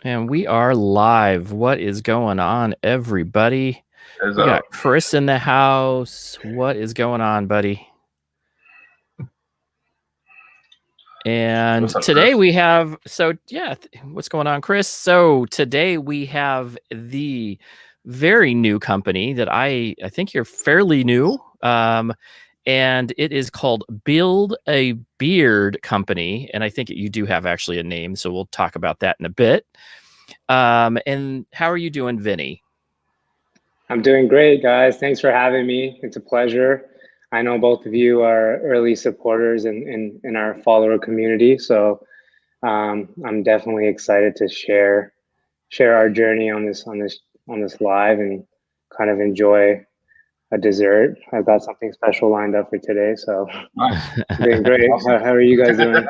And we are live. What is going on, everybody? We got Chris in the house. What is going on, buddy? And today we have, what's going on, Chris? So today we have the very new company that I think you're fairly new. And it is called Build a Beard Company. And I think you do have actually a name, so we'll talk about that in a bit. And how are you doing, Vinny? I'm doing great, guys. Thanks for having me. It's a pleasure. I know both of you are early supporters in our follower community, so I'm definitely excited to share our journey on this live and kind of enjoy a dessert. I've got something special lined up for today, so doing great. Awesome. How are you guys doing?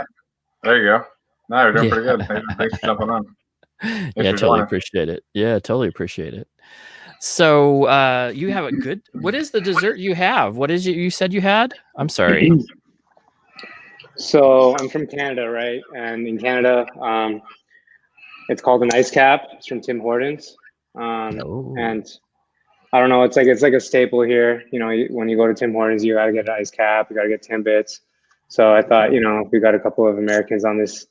There you go. No, you're doing pretty good. Thanks for jumping on. Totally appreciate it. Yeah, totally appreciate it. So you have a good, what is the dessert you have? What is it you said you had? I'm sorry. So I'm from Canada, right? And in Canada, it's called an ice cap. It's from Tim Hortons. And I don't know, it's like a staple here. You know, when you go to Tim Hortons, you gotta get an ice cap, you gotta get Timbits. So I thought, you know, we got a couple of Americans on this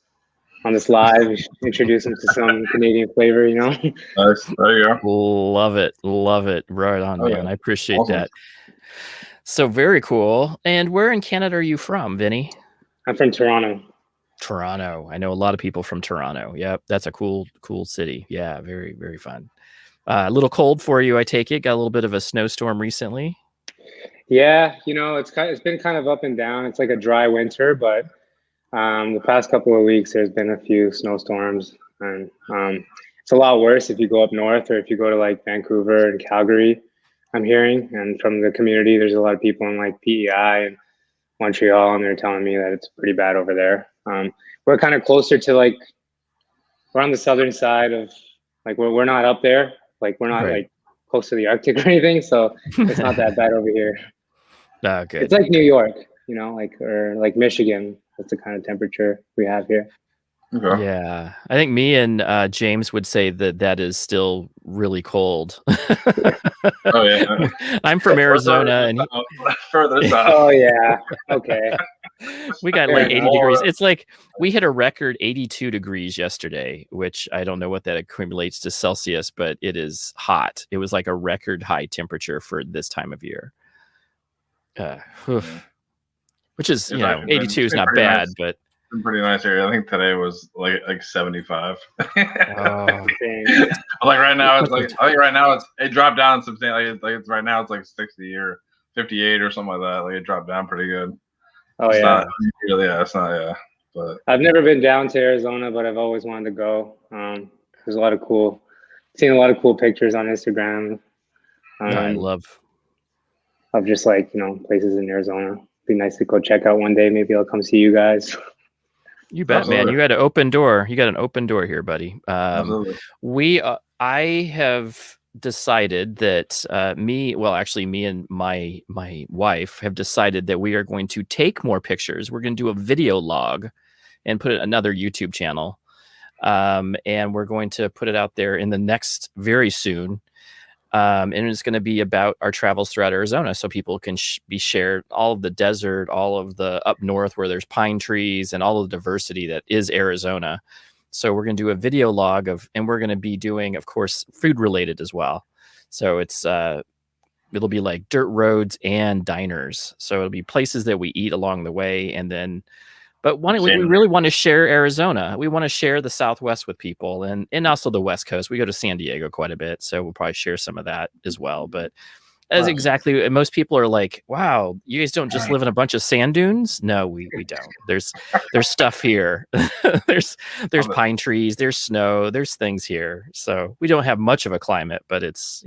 live, introduce them to some Canadian flavor, you know. Nice. There you go. Love it. Right on, man. I appreciate that. So very cool. And where in Canada are you from, Vinny? I'm from Toronto. Toronto. I know a lot of people from Toronto. Yep, that's a cool city. Yeah, very, very fun. A little cold for you, I take it. Got a little bit of a snowstorm recently. Yeah, you know, it's been kind of up and down. It's like a dry winter, but the past couple of weeks there's been a few snowstorms, and it's a lot worse if you go up north or if you go to like Vancouver and Calgary, I'm hearing. And from the community, there's a lot of people in like PEI and Montreal, and they're telling me that it's pretty bad over there. We're kind of closer to like, we're on the southern side of, like, we're not up there, like we're not like close to the Arctic or anything, so it's not that bad over here. Good. It's like New York, you know, or like Michigan. That's the kind of temperature we have here. Okay. Yeah, I think me and James would say that is still really cold. Oh yeah, I'm from Arizona, and further south. Oh yeah, okay. We got like 80 degrees. It's like we hit a record 82 degrees yesterday, which I don't know what that accumulates to Celsius, but it is hot. It was like a record high temperature for this time of year. Which is, 82 is not bad, nice. But it's pretty nice here. I think today was like 75. Oh, like right now, it's like, I think right now it dropped down substantially. Like it's right now it's like 60 or 58 or something like that. Like it dropped down pretty good. Oh yeah. It's not. Yeah, but I've never been down to Arizona, but I've always wanted to go. There's a lot of seen a lot of cool pictures on Instagram. I love of just like, you know, places in Arizona. Be nice to go check out one day. Maybe I'll come see you guys. You bet, man. You got an open door. You got an open door here, buddy. I have decided that me and my wife have decided that we are going to take more pictures. We're going to do a video log and put it another YouTube channel. And we're going to put it out there in the next very soon. And it's going to be about our travels throughout Arizona, so people can be shared all of the desert, all of the up north where there's pine trees and all of the diversity that is Arizona. So we're going to do a video log and we're going to be doing, of course, food related as well. So it'll be like dirt roads and diners. So it'll be places that we eat along the way, and then. But we really want to share Arizona. We want to share the Southwest with people, and also the West Coast. We go to San Diego quite a bit, so we'll probably share some of that as well. But exactly, most people are like, "Wow, you guys don't just live in a bunch of sand dunes." No, we don't. There's stuff here. there's pine trees. There's snow. There's things here. So we don't have much of a climate, but it's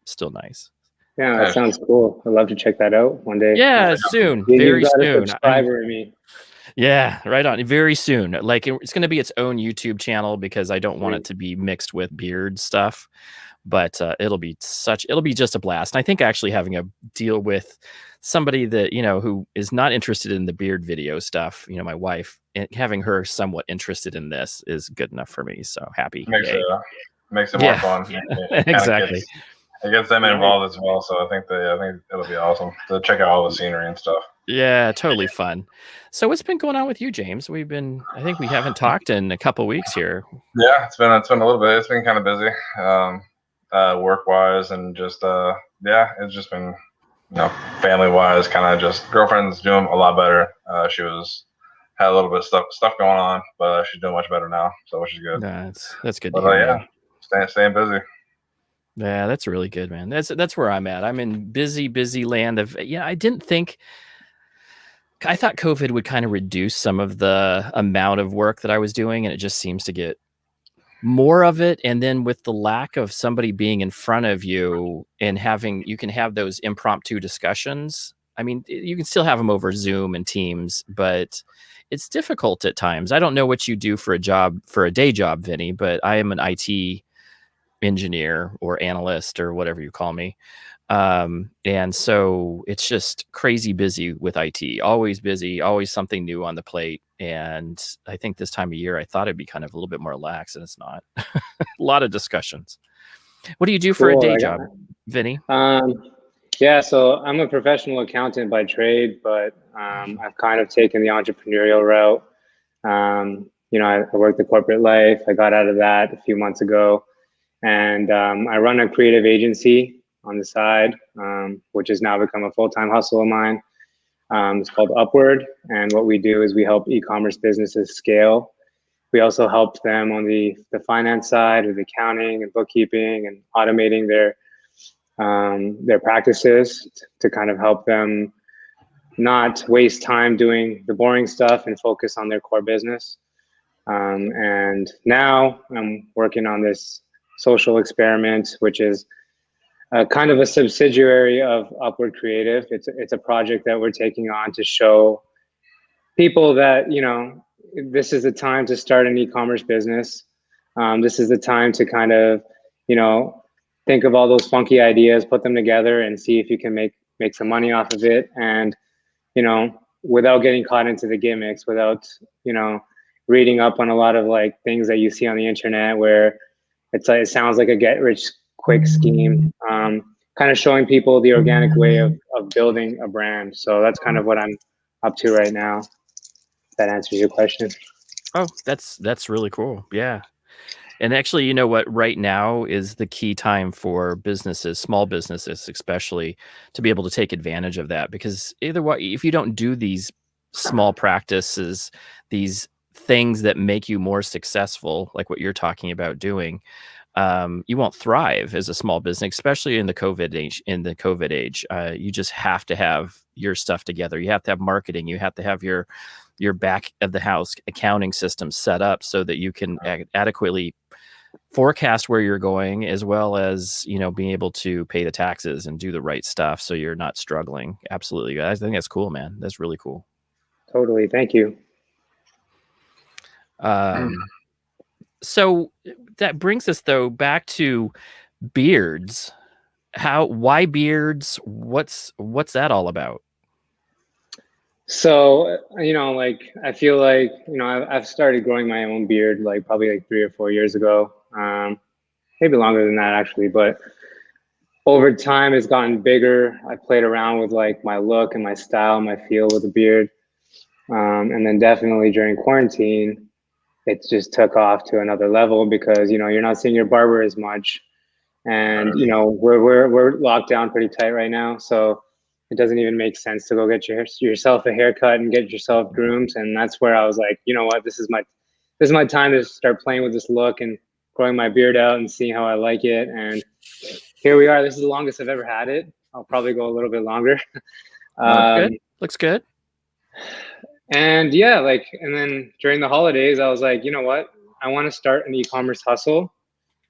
still nice. Yeah, that sounds cool. I'd love to check that out one day. Yeah, soon. Very soon. A subscriber in me. Yeah, right on. Very soon. Like it's going to be its own YouTube channel because I don't want it to be mixed with beard stuff. But it'll be just a blast. And I think actually having a deal with somebody that, who is not interested in the beard video stuff, my wife, and having her somewhat interested in this is good enough for me. So happy. Makes it more Yeah, fun. exactly. It gets them involved as well. So I think it'll be awesome to check out all the scenery and stuff. Yeah, totally fun. So what's been going on with you, James? I think we haven't talked in a couple weeks here. Yeah, it's been a little bit. It's been kind of busy, work wise, and just it's just been, family wise, kind of just girlfriend's doing a lot better. She had a little bit of stuff going on, but she's doing much better now, so which is good. That's good to hear. Yeah, staying busy. Yeah, that's really good, man. That's where I'm at. I'm in busy land of, I thought COVID would kind of reduce some of the amount of work that I was doing, and it just seems to get more of it. And then with the lack of somebody being in front of you and you can have those impromptu discussions. I mean, you can still have them over Zoom and Teams, but it's difficult at times. I don't know what you do for a day job, Vinny, but I am an IT engineer or analyst or whatever you call me. And so it's just crazy busy with IT, always busy, always something new on the plate. And I think this time of year, I thought it'd be kind of a little bit more relaxed, and it's not. A lot of discussions. What do you do for a day job, Vinny? Yeah, so I'm a professional accountant by trade, but I've kind of taken the entrepreneurial route. I worked the corporate life. I got out of that a few months ago, and I run a creative agency on the side, which has now become a full-time hustle of mine. It's called Upward, and what we do is we help e-commerce businesses scale. We also help them on the finance side with accounting and bookkeeping and automating their practices to kind of help them not waste time doing the boring stuff and focus on their core business. And now I'm working on this social experiment, which is kind of a subsidiary of Upward Creative. It's a project that we're taking on to show people that, this is the time to start an e-commerce business. This is the time to kind of, think of all those funky ideas, put them together and see if you can make some money off of it. And, without getting caught into the gimmicks, without, reading up on a lot of like things that you see on the internet where it sounds like a get rich quick scheme, kind of showing people the organic way of building a brand. So that's kind of what I'm up to right now. That answers your question. Oh, that's really cool. Yeah. And actually, you know what? Right now is the key time for businesses, small businesses especially, to be able to take advantage of that. Because either way, if you don't do these small practices, these things that make you more successful, like what you're talking about doing, you won't thrive as a small business, especially in the COVID age. You just have to have your stuff together. You have to have marketing. You have to have your back of the house accounting system set up so that you can adequately forecast where you're going, as well as, being able to pay the taxes and do the right stuff so you're not struggling. Absolutely. I think that's cool, man. That's really cool. Totally. Thank you. So that brings us though back to beards. Why beards? What's that all about? So, I feel like, I've started growing my own beard, like probably like 3 or 4 years ago. Maybe longer than that actually, but over time it's gotten bigger. I played around with like my look and my style, my feel with the beard. And then definitely during quarantine, it just took off to another level because, you're not seeing your barber as much. And, we're locked down pretty tight right now. So it doesn't even make sense to go get yourself a haircut and get yourself groomed. And that's where I was like, you know what, this is my time to start playing with this look and growing my beard out and seeing how I like it. And here we are. This is the longest I've ever had it. I'll probably go a little bit longer. Looks good. And yeah, and then during the holidays, I was like, you know what? I want to start an e-commerce hustle,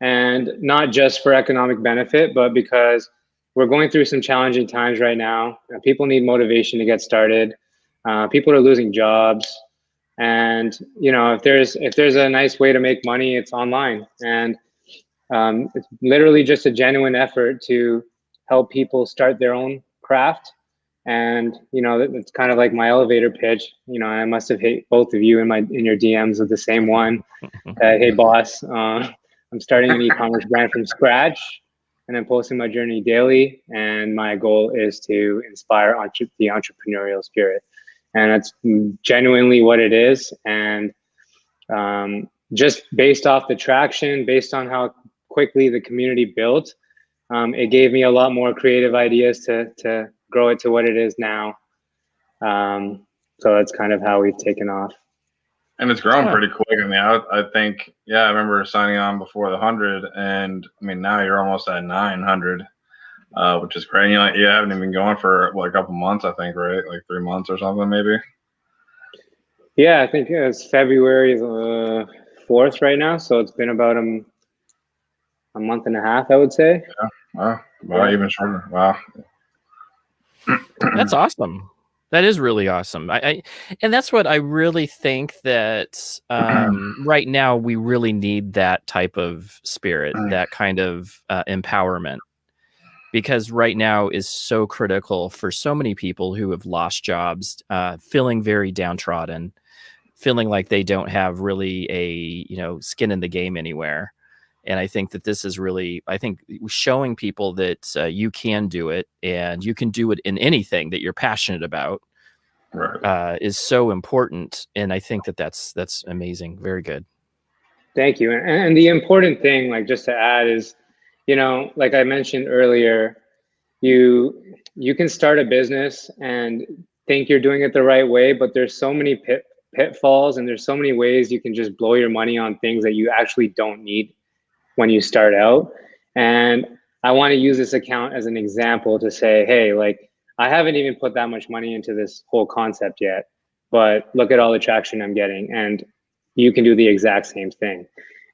and not just for economic benefit, but because we're going through some challenging times right now. People need motivation to get started. People are losing jobs. And if there's a nice way to make money, it's online. And it's literally just a genuine effort to help people start their own craft. And it's kind of like my elevator pitch. I must have hit both of you in your DMs with the same one. Hey boss, I'm starting an e-commerce brand from scratch, and I'm posting my journey daily. And my goal is to inspire the entrepreneurial spirit, and that's genuinely what it is. And just based off the traction, based on how quickly the community built, it gave me a lot more creative ideas to grow it to what it is now. So that's kind of how we've taken off. And it's grown pretty quick. I mean, I think, I remember signing on before the 100, and I mean, now you're almost at 900, which is great. You haven't even been going for a couple months, I think, right? Like 3 months or something, maybe. Yeah, I think it's February 4th right now, so it's been about a month and a half, I would say. Yeah, wow, even shorter. Wow, that's awesome. That is really awesome. And that's what I really think that right now we really need, that type of spirit, that kind of empowerment, because right now is so critical for so many people who have lost jobs, feeling very downtrodden, feeling like they don't have really a skin in the game anywhere. And I think that this is really, showing people that you can do it, and you can do it in anything that you're passionate about, right. is so important. And I think that that's amazing. Very good. Thank you. And the important thing, like, just to add is, like I mentioned earlier, you can start a business and think you're doing it the right way, but there's so many pitfalls, and there's so many ways you can just blow your money on things that you actually don't need when you start out. And I want to use this account as an example to say, hey, like, I haven't even put that much money into this whole concept yet, but look at all the traction I'm getting, and you can do the exact same thing.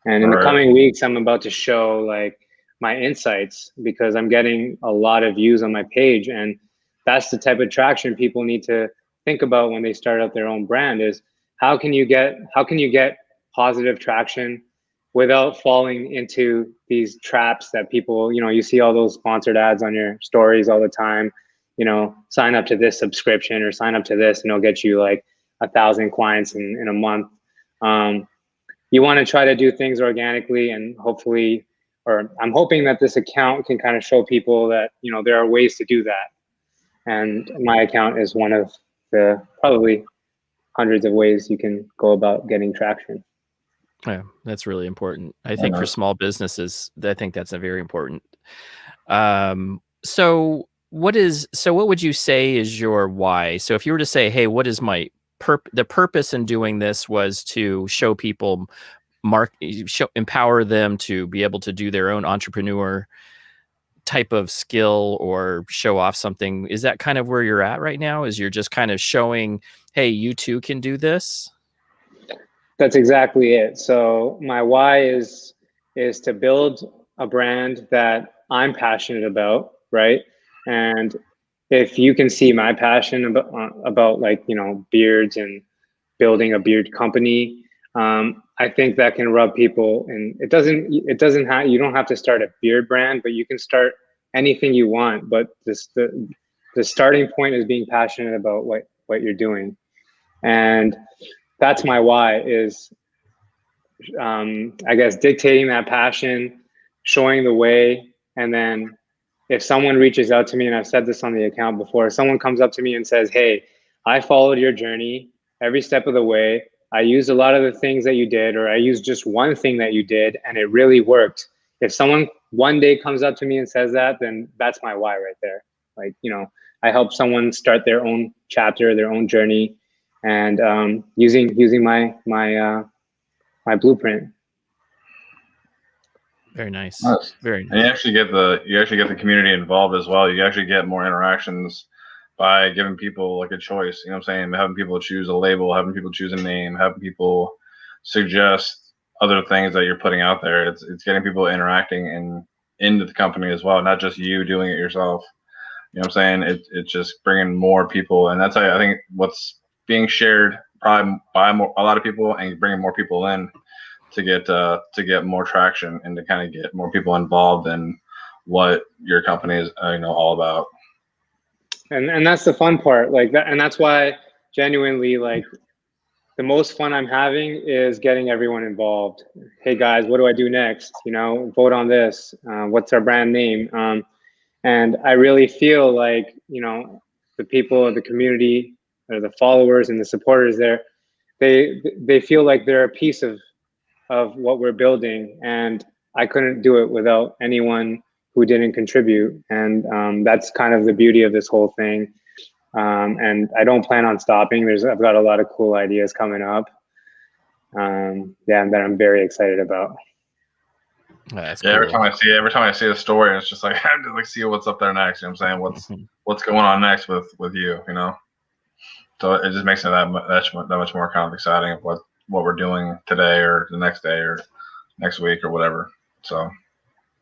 And in the coming weeks, I'm about to show like my insights, because I'm getting a lot of views on my page. And that's the type of traction people need to think about when they start out their own brand, is how can you get positive traction without falling into these traps that people, you see all those sponsored ads on your stories all the time, sign up to this subscription or sign up to this and it'll get you like 1,000 clients in a month. You want to try to do things organically, and hopefully, or I'm hoping that this account can kind of show people that, there are ways to do that. And my account is one of the probably hundreds of ways you can go about getting traction. Yeah, that's really important. I think for small businesses, I think that's a very important. So what would you say is your why? So if you were to say, hey, what is my the purpose in doing this was to show people, empower them to be able to do their own entrepreneur type of skill, or show off something. Is that kind of where you're at right now? Is you're just kind of showing, hey, you too can do this? That's exactly it. So my why is to build a brand that I'm passionate about, right? And if you can see my passion about like, beards and building a beard company, I think that can rub people. And it doesn't have, you don't have to start a beard brand, but you can start anything you want. But the starting point is being passionate about what you're doing. And that's my why, is I guess dictating that passion, showing the way. And then if someone reaches out to me, and I've said this on the account before, if someone comes up to me and says, hey, I followed your journey every step of the way, I used a lot of the things that you did, or I used just one thing that you did and it really worked. If someone one day comes up to me and says that, then that's my why right there. Like, I help someone start their own chapter, their own journey, and using my blueprint. Very nice. Very nice. And you actually get the community involved as well. You actually get more interactions by giving people like a choice. You know what I'm saying? Having people choose a label, having people choose a name, having people suggest other things that you're putting out there. It's getting people interacting into the company as well, not just you doing it yourself. You know what I'm saying? It's just bringing more people, and that's how I think what's being shared probably buy a lot of people and bring more people in to get more traction and to kind of get more people involved in what your company is all about. And that's the fun part, like that, and that's why genuinely, like, the most fun I'm having is getting everyone involved. Hey guys, what do I do next? Vote on this. What's our brand name? And I really feel like, the people of the community, or the followers and the supporters there, they feel like they're a piece of what we're building, and I couldn't do it without anyone who didn't contribute. And that's kind of the beauty of this whole thing. And I don't plan on stopping. I've got a lot of cool ideas coming up. That I'm very excited about. That's cool. Every time I see a story, it's just like I have to see what's up there next. You know what I'm saying? What's going on next with you? So it just makes it that much more kind of exciting of what we're doing today or the next day or next week or whatever. So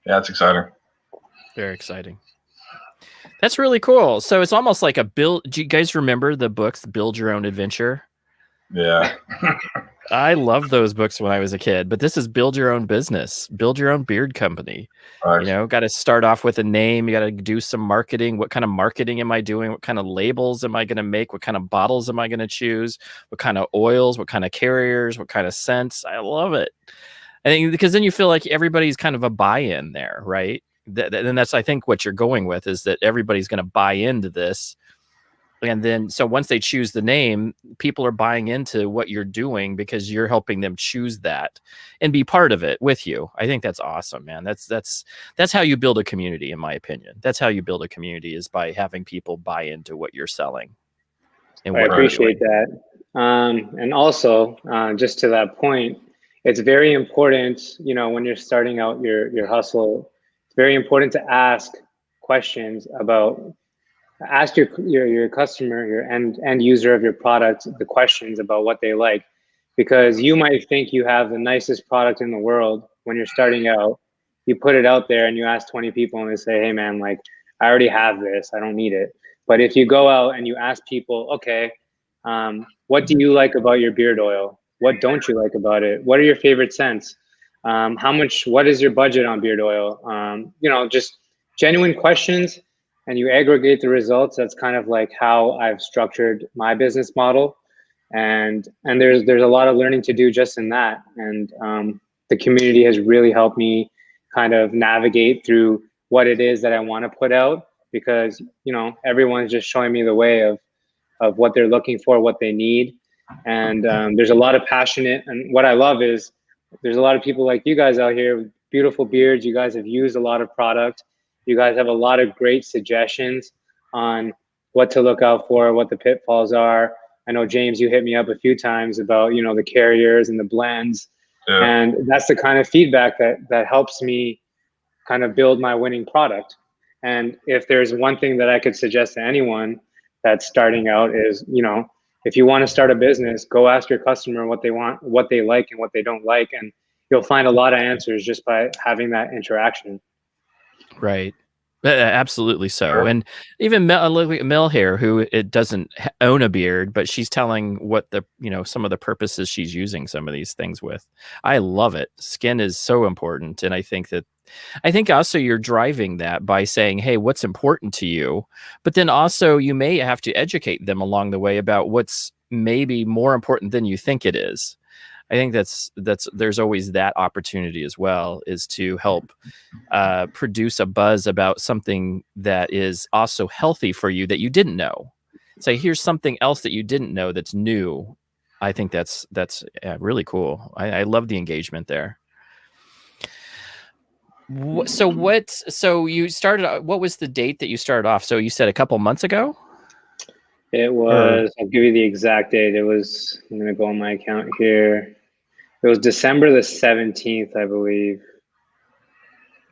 yeah, it's exciting. Very exciting. That's really cool. So it's almost like a build. Do you guys remember the books, Build Your Own Adventure? Yeah. I loved those books when I was a kid, but this is build your own business, build your own beard company. Right. Got to start off with a name. You got to do some marketing. What kind of marketing am I doing? What kind of labels am I going to make? What kind of bottles am I going to choose? What kind of oils? What kind of carriers? What kind of scents? I love it. I think because then you feel like everybody's kind of a buy-in there, right? And that's, I think, what you're going with is that everybody's going to buy into this. And then, so once they choose the name, people are buying into what you're doing because you're helping them choose that and be part of it with you. I think that's awesome, man. That's how you build a community, in my opinion. That's how you build a community, is by having people buy into what you're selling. And I appreciate that. And also, just to that point, it's very important, when you're starting out your hustle, it's very important to ask questions ask your customer, your end user of your product, the questions about what they like, because you might think you have the nicest product in the world when you're starting out. You put it out there and you ask 20 people and they say, hey man, like, I already have this, I don't need it. But if you go out and you ask people, okay, what do you like about your beard oil? What don't you like about it? What are your favorite scents? What is your budget on beard oil? Just genuine questions, and you aggregate the results. That's kind of like how I've structured my business model. And there's a lot of learning to do just in that. And the community has really helped me kind of navigate through what it is that I want to put out, because, everyone's just showing me the way of what they're looking for, what they need. And there's a lot of passionate, and what I love is there's a lot of people like you guys out here with beautiful beards. You guys have used a lot of product. You guys have a lot of great suggestions on what to look out for, what the pitfalls are. I know, James, you hit me up a few times about, the carriers and the blends. Yeah. And that's the kind of feedback that helps me kind of build my winning product. And if there's one thing that I could suggest to anyone that's starting out is, if you want to start a business, go ask your customer what they want, what they like and what they don't like. And you'll find a lot of answers just by having that interaction. Right. Absolutely so. Sure. And even Mel here, who it doesn't own a beard, but she's telling what the, some of the purposes she's using some of these things with. I love it. Skin is so important. And I think also you're driving that by saying, hey, what's important to you? But then also you may have to educate them along the way about what's maybe more important than you think it is. I think there's always that opportunity as well, is to help produce a buzz about something that is also healthy for you that you didn't know. Say, here's something else that you didn't know that's new. I think that's really cool. I love the engagement there. So you started, what was the date that you started off? So you said a couple months ago? It was, I'll give you the exact date. It was, I'm going to go on my account here. It was December the 17th, I believe.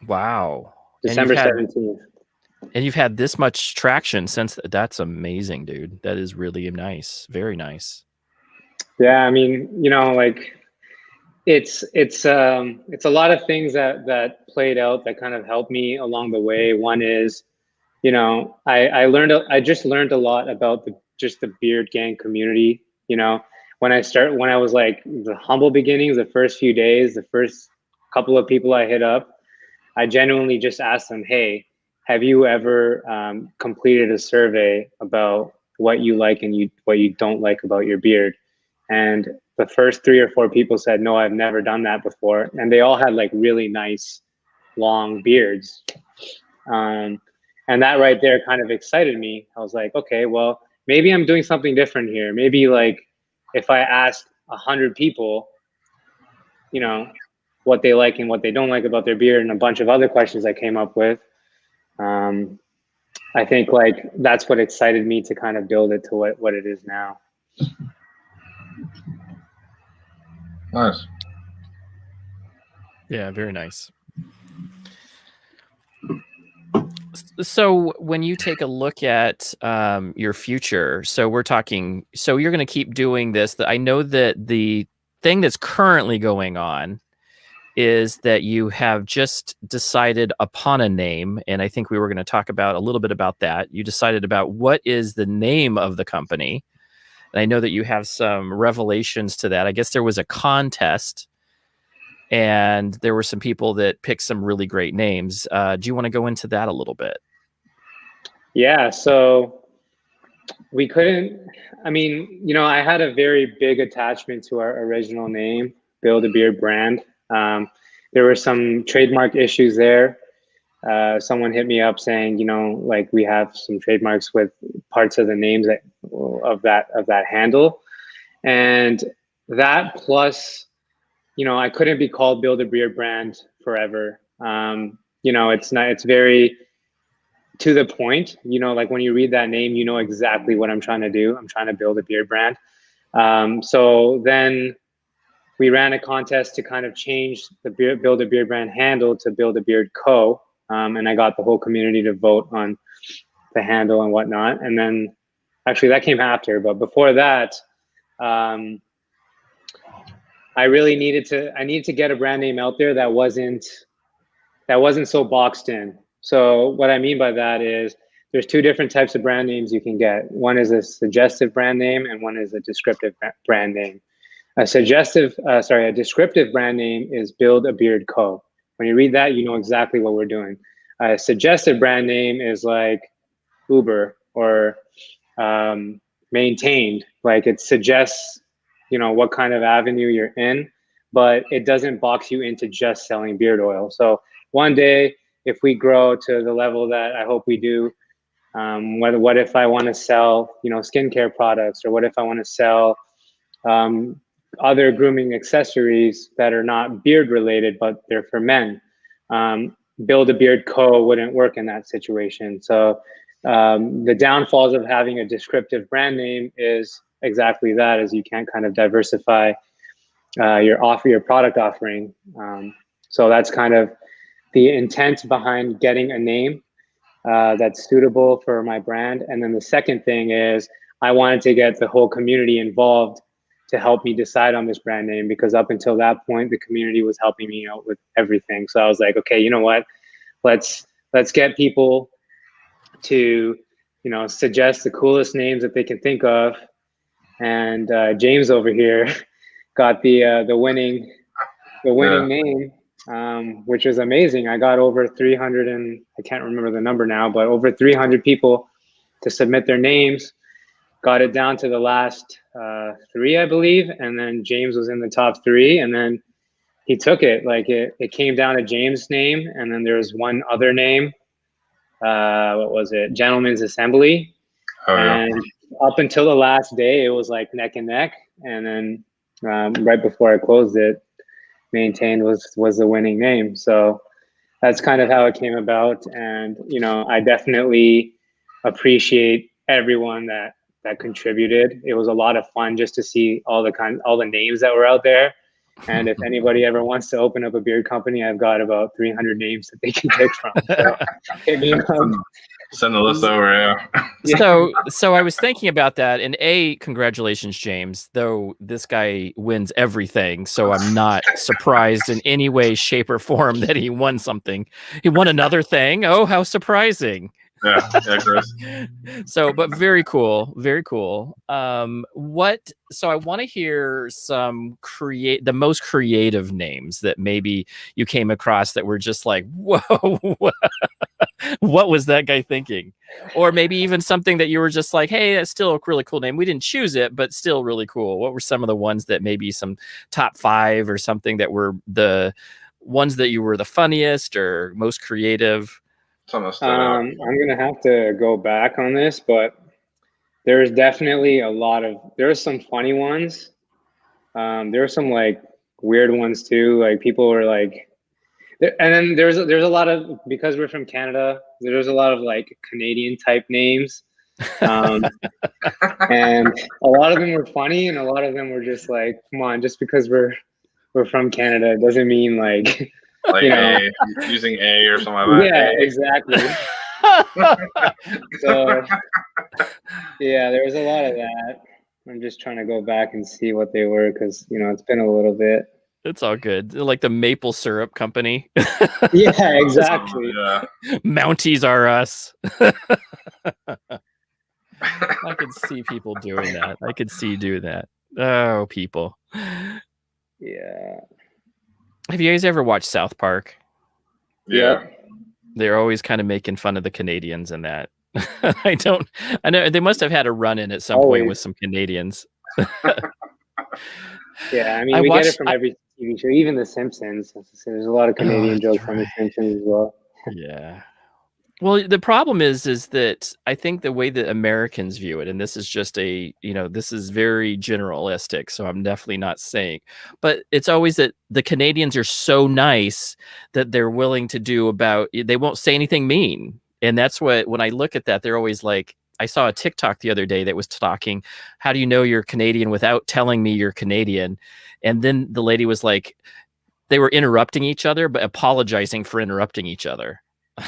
Wow. December 17th. And you've had this much traction since. That's amazing, dude. That is really nice. Very nice. Yeah, I mean, like, it's a lot of things that played out that kind of helped me along the way. One is, I just learned a lot about the beard gang community. when I was like the humble beginnings, the first few days, the first couple of people I hit up, I genuinely just asked them, hey, have you ever completed a survey about what you like and what you don't like about your beard? And the first 3 or 4 people said, no, I've never done that before. And they all had like really nice long beards. And that right there kind of excited me. I was like, okay, well, maybe I'm doing something different here. Maybe like if I asked 100 people, you know, what they like and what they don't like about their beard and a bunch of other questions I came up with, I think like that's what excited me to kind of build it to what it is now. Nice. Yeah, very nice. So when you take a look at your future, so we're talking, so you're going to keep doing this. I know that the thing that's currently going on is that you have just decided upon a name, and I think we were going to talk about a little bit about that. You decided about what is the name of the company, and I know that you have some revelations to that. I guess there was a contest, and there were some people that picked some really great names. Do you want to go into that a little bit? Yeah, so we couldn't, I mean, you know, I had a very big attachment to our original name, Build a Beard brand. There were some trademark issues there. Someone hit me up saying, you know, like we have some trademarks with parts of the names of that handle, and that plus, you know, I couldn't be called Build a Beard brand forever. You know, it's very to the point. You know, like when you read that name, you know exactly what I'm trying to do. I'm trying to build a beard brand. So then we ran a contest to kind of change the Build a Beard brand handle to Build a Beard Co. And I got the whole community to vote on the handle and whatnot. And then actually that came after, but before that, I needed to get a brand name out there that wasn't so boxed in. So what I mean by that is there's 2 different types of brand names you can get. One is a suggestive brand name and one is a descriptive brand name. A descriptive brand name is Build a Beard Co. When you read that, you know exactly what we're doing. A suggestive brand name is like Uber or Maintained. Like it suggests, you know, what kind of avenue you're in, but it doesn't box you into just selling beard oil. So one day, if we grow to the level that I hope we do, what if I want to sell, you know, skincare products, or what if I want to sell other grooming accessories that are not beard related, but they're for men? Build a Beard Co. wouldn't work in that situation. So the downfalls of having a descriptive brand name is exactly that, is you can't kind of diversify your product offering. So that's kind of the intent behind getting a name that's suitable for my brand. And then the second thing is I wanted to get the whole community involved to help me decide on this brand name, because up until that point, the community was helping me out with everything. So I was like, okay, you know what? Let's get people to, you know, suggest the coolest names that they can think of. And James over here got the winning name, which was amazing. I got over 300, and I can't remember the number now, but over 300 people to submit their names. Got it down to the last 3, I believe, and then James was in the top 3, and then he took it. Like it came down to James' name, and then there was one other name. What was it? Gentleman's Assembly. Oh, yeah. And up until the last day, it was like neck and neck, and then right before I closed it, Maintained was the winning name. So that's kind of how it came about. And you know, I definitely appreciate everyone that contributed. It was a lot of fun just to see all the names that were out there. And if anybody ever wants to open up a beard company, I've got about 300 names that they can pick from. So hit me up. Send the list over, yeah. So I was thinking about that, and congratulations, James, though this guy wins everything, so I'm not surprised in any way, shape, or form that he won something. He won another thing. Oh, how surprising. Yeah, Chris. So, but very cool, very cool. So I want to hear the most creative names that maybe you came across that were just like, whoa, what was that guy thinking? Or maybe even something that you were just like, hey, that's still a really cool name. We didn't choose it, but still really cool. What were some of the ones that maybe some top 5 or something that were the ones that you were the funniest or most creative? I'm gonna have to go back on this, but there's definitely there's some funny ones. There were some like weird ones too. Like people were like, and then there's a lot of, because we're from Canada, there's a lot of like Canadian type names, and a lot of them were funny, and a lot of them were just like, come on, just because we're from Canada, it doesn't mean like using A or something like that. Yeah, exactly. So yeah, there was a lot of that. I'm just trying to go back and see what they were, because it's been a little bit. It's all good. Like the maple syrup company. Yeah, exactly. Mounties are us. I could see people doing that. I could see you doing that. Oh, people. Yeah. Have you guys ever watched South Park? Yeah. They're always kind of making fun of the Canadians in that. I know they must have had a run-in at some point with some Canadians. Yeah, I mean, we get it from every TV show, even The Simpsons. There's a lot of Canadian jokes on The Simpsons as well. Yeah. Well, the problem is that I think the way that Americans view it, and this is just this is very generalistic, so I'm definitely not saying, but it's always that the Canadians are so nice that they're willing to they won't say anything mean. And that's when I look at that, they're always like, I saw a TikTok the other day that was talking, how do you know you're Canadian without telling me you're Canadian? And then the lady was like, they were interrupting each other, but apologizing for interrupting each other.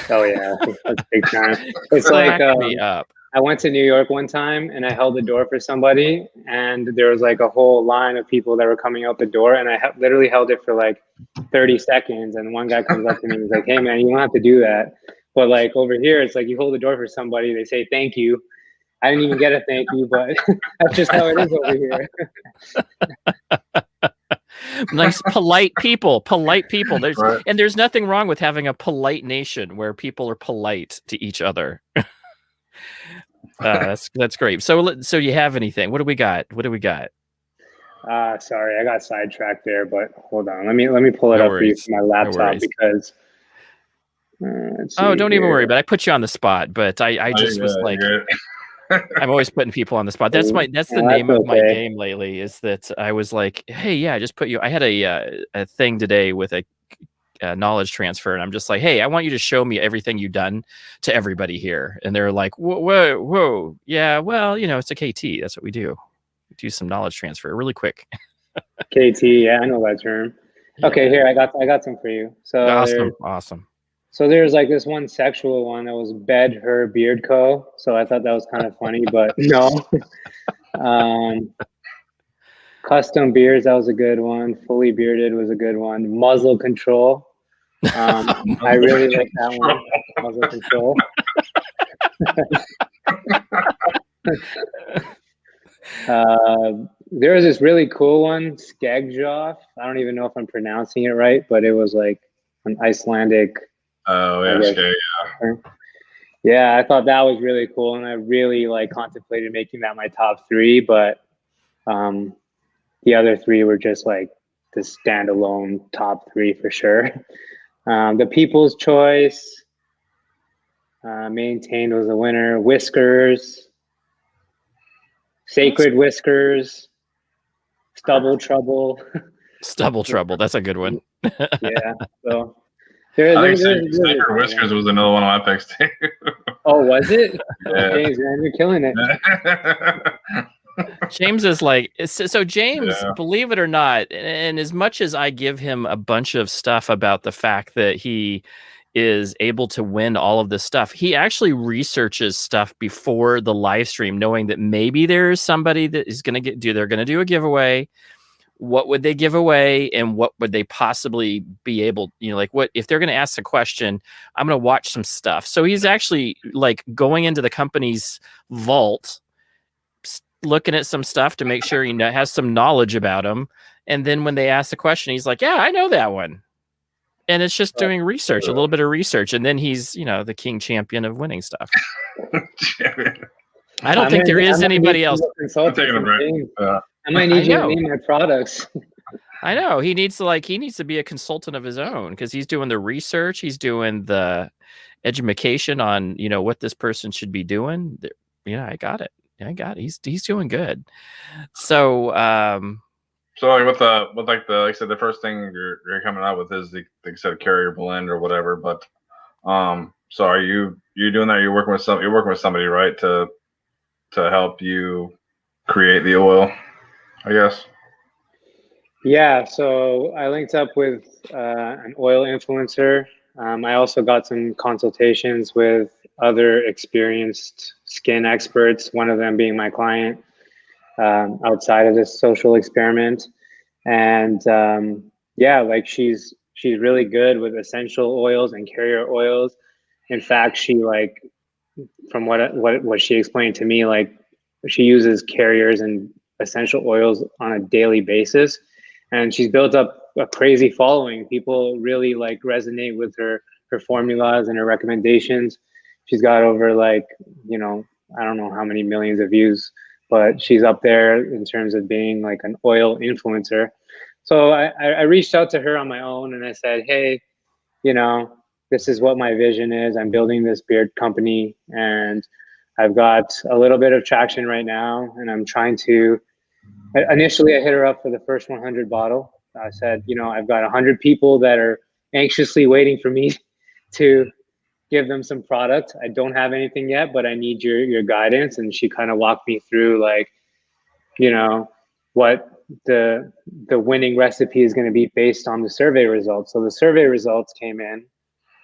Oh yeah, that's big time. It's like I went to New York one time and I held the door for somebody, and there was like a whole line of people that were coming out the door, and I literally held it for like 30 seconds, and one guy comes up to me and he's like, hey man, you don't have to do that. But like over here, it's like you hold the door for somebody, they say thank you. I didn't even get a thank you, but that's just how it is over here. Nice, polite people. There's nothing wrong with having a polite nation where people are polite to each other. That's great. So you have anything? What do we got? Sorry, I got sidetracked there, but hold on. Let me pull it up for you from my laptop because. Don't even worry. But I put you on the spot. But I just was like. I'm always putting people on the spot. That's the name of my game lately, is that I was like, hey, yeah, I just put you. I had a thing today with a knowledge transfer, and I'm just like, hey, I want you to show me everything you've done to everybody here. And they're like, whoa, yeah, well, it's a KT. That's what we do. We do some knowledge transfer really quick. KT, yeah, I know that term. Yeah. Okay, here I got some for you. So awesome. So there's like this one sexual one that was Bed Her Beard Co. So I thought that was kind of funny, but no. Custom beards, that was a good one. Fully bearded was a good one. Muzzle control. I really like that one. Muzzle control. There was this really cool one, Skegjoff. I don't even know if I'm pronouncing it right, but it was like an Icelandic. Oh yeah, scary, yeah. Yeah, I thought that was really cool, and I really contemplated making that my top 3, but the other 3 were just like the standalone top 3 for sure. The People's Choice, Maintained was the winner. Whiskers, Sacred Whiskers, Stubble Trouble. Stubble Trouble, that's a good one. Yeah, so. Sacred Whiskers was another one of my picks too. Oh, was it? Yeah. James, man, you're killing it. James is like, so James, believe it or not, and as much as I give him a bunch of stuff about the fact that he is able to win all of this stuff, he actually researches stuff before the live stream, knowing that maybe there's somebody that is going to they're going to do a giveaway, what would they give away and what would they possibly be able, like what if they're going to ask a question, I'm going to watch some stuff. So he's actually like going into the company's vault, looking at some stuff to make sure he has some knowledge about them. And then when they ask the question, he's like, yeah, I know that one. And it's just doing research, a little bit of research. And then he's, the king champion of winning stuff. I don't think there is anybody else. I'm taking a break. I might need you to name my products. I know he needs to be a consultant of his own, because he's doing the research. He's doing the education on, what this person should be doing. Yeah, I got it. He's doing good. So, so like like I said, the first thing you're coming out with is the said carrier blend or whatever. But so are you doing that? You're working with somebody, right, to help you create the oil, I guess. Yeah, so I linked up with an oil influencer. I also got some consultations with other experienced skin experts, one of them being my client, outside of this social experiment. And yeah, like she's really good with essential oils and carrier oils. In fact, she like, from what she explained to me, like she uses carriers and essential oils on a daily basis, and she's built up a crazy following. People really like resonate with her formulas and her recommendations. She's got over like, I don't know how many millions of views, but she's up there in terms of being like an oil influencer. So I reached out to her on my own and I said, hey, this is what my vision is. I'm building this beard company and I've got a little bit of traction right now, and I'm trying to, initially I hit her up for the first 100 bottle. I said, I've got 100 people that are anxiously waiting for me to give them some product. I don't have anything yet, but I need your guidance. And she kind of walked me through like, what the winning recipe is going to be based on the survey results. So the survey results came in.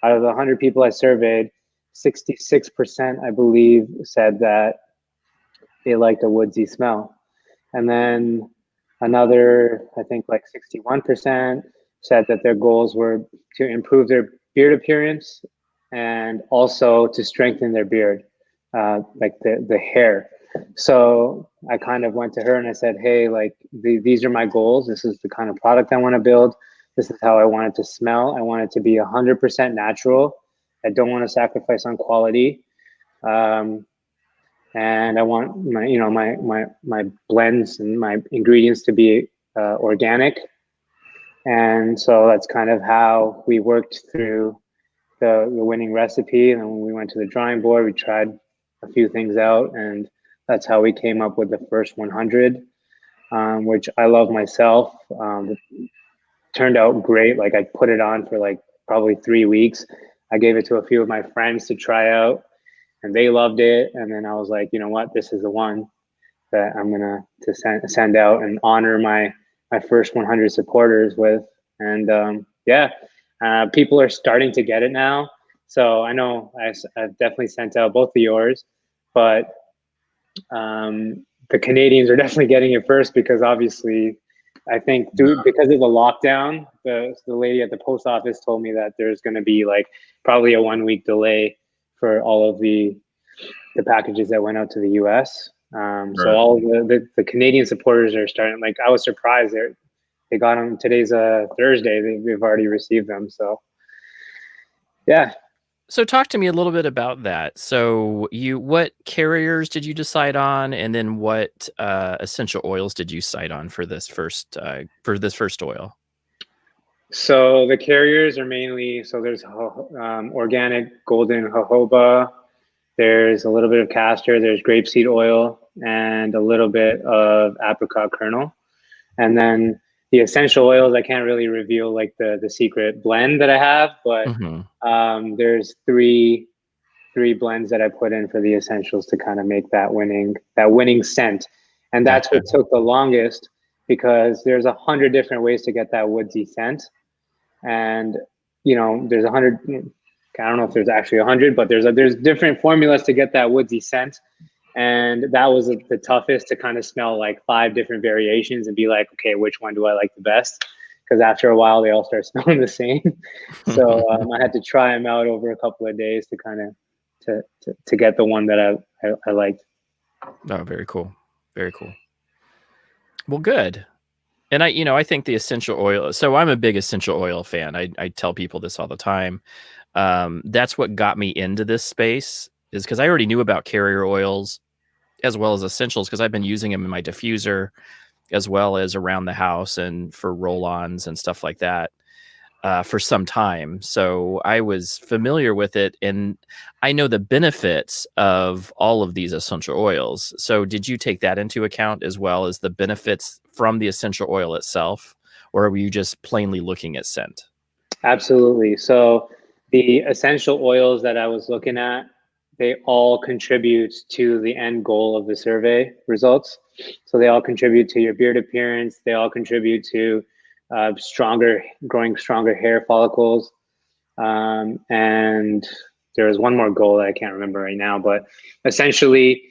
Out of the 100 people I surveyed, 66%, I believe, said that they liked a woodsy smell. And then another, I think like 61% said that their goals were to improve their beard appearance and also to strengthen their beard, like the hair. So I kind of went to her and I said, hey, like these are my goals. This is the kind of product I want to build. This is how I want it to smell. I want it to be 100% natural. I don't want to sacrifice on quality. And I want my blends and my ingredients to be organic. And so that's kind of how we worked through the winning recipe. And then when we went to the drawing board, we tried a few things out, and that's how we came up with the first 100, which I love myself. Turned out great. Like I put it on for like probably 3 weeks. I gave it to a few of my friends to try out, and they loved it. And then I was like, you know what, this is the one that I'm gonna send out and honor my first 100 supporters with. And yeah, people are starting to get it now. So I know I've definitely sent out both of yours, but the Canadians are definitely getting it first, because obviously I think because of the lockdown, the lady at the post office told me that there's going to be like probably a 1 week delay for all of the packages that went out to the US. Right. So all the Canadian supporters are starting. Like I was surprised they got them. Today's Thursday. They've already received them. So yeah. So talk to me a little bit about that. So what carriers did you decide on, and then what essential oils did you decide on for this first oil? So the carriers are mainly, so there's organic golden jojoba, there's a little bit of castor, there's grapeseed oil, and a little bit of apricot kernel. And then the essential oils, I can't really reveal like the secret blend that I have, but there's three blends that I put in for the essentials to kind of make that winning scent. And that's what took the longest, because there's 100 different ways to get that woodsy scent. And there's 100, I don't know if there's actually 100, but there's different formulas to get that woodsy scent. And that was the toughest, to kind of smell like 5 different variations and be like, okay, which one do I like the best? Because after a while, they all start smelling the same. So I had to try them out over a couple of days to kind of to get the one that I liked. Oh, very cool. Very cool. Well, good. And I think the essential oil. So I'm a big essential oil fan. I tell people this all the time. That's what got me into this space, is because I already knew about carrier oils as well as essentials, because I've been using them in my diffuser as well as around the house and for roll-ons and stuff like that for some time. So I was familiar with it, and I know the benefits of all of these essential oils. So did you take that into account as well as the benefits from the essential oil itself, or were you just plainly looking at scent? Absolutely. So the essential oils that I was looking at, they all contribute to the end goal of the survey results. So they all contribute to your beard appearance. They all contribute to growing stronger hair follicles. And there was one more goal that I can't remember right now, but essentially,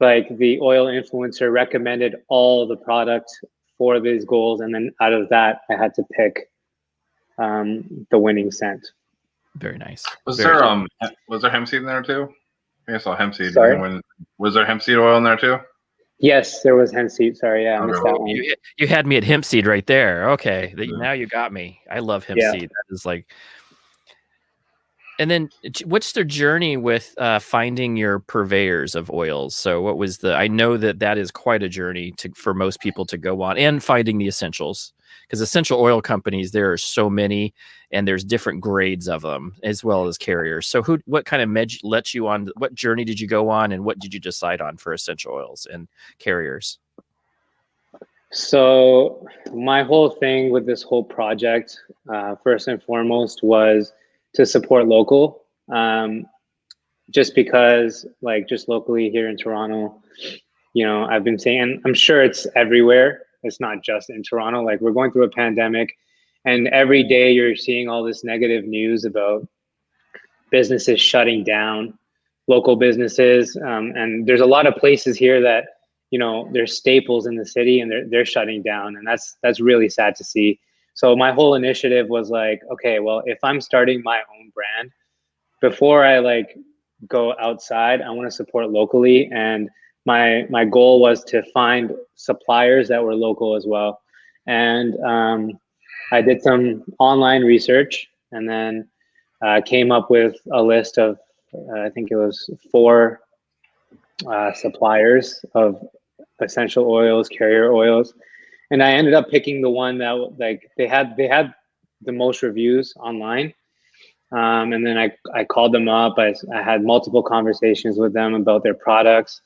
like, the oil influencer recommended all the product for these goals. And then out of that, I had to pick the winning scent. Very nice. Was there hemp seed in there too? I think I saw hemp seed. Sorry? Was there hemp seed oil in there too? Yes, there was hemp seed. Sorry, yeah, I missed that one. You had me at hemp seed right there. Okay, now you got me. I love hemp seed. That is like. And then, what's their journey with finding your purveyors of oils? So, what was I know that is quite a journey for most people to go on, and finding the essentials, because essential oil companies, there are so many, and there's different grades of them as well as carriers. So, what kind of let you on? What journey did you go on, and what did you decide on for essential oils and carriers? So, my whole thing with this whole project, first and foremost, was to support local, just because, like, just locally here in Toronto, I've been saying, and I'm sure it's everywhere, it's not just in Toronto, like, we're going through a pandemic, and every day you're seeing all this negative news about businesses shutting down, local businesses, and there's a lot of places here that they're staples in the city, and they're shutting down, and that's really sad to see. So my whole initiative was like, okay, well, if I'm starting my own brand, before I go outside, I want to support locally. And my goal was to find suppliers that were local as well. And I did some online research, and then came up with a list of, I think it was 4 suppliers of essential oils, carrier oils. And I ended up picking the one that they had the most reviews online. And then I called them up. I had multiple conversations with them about their products.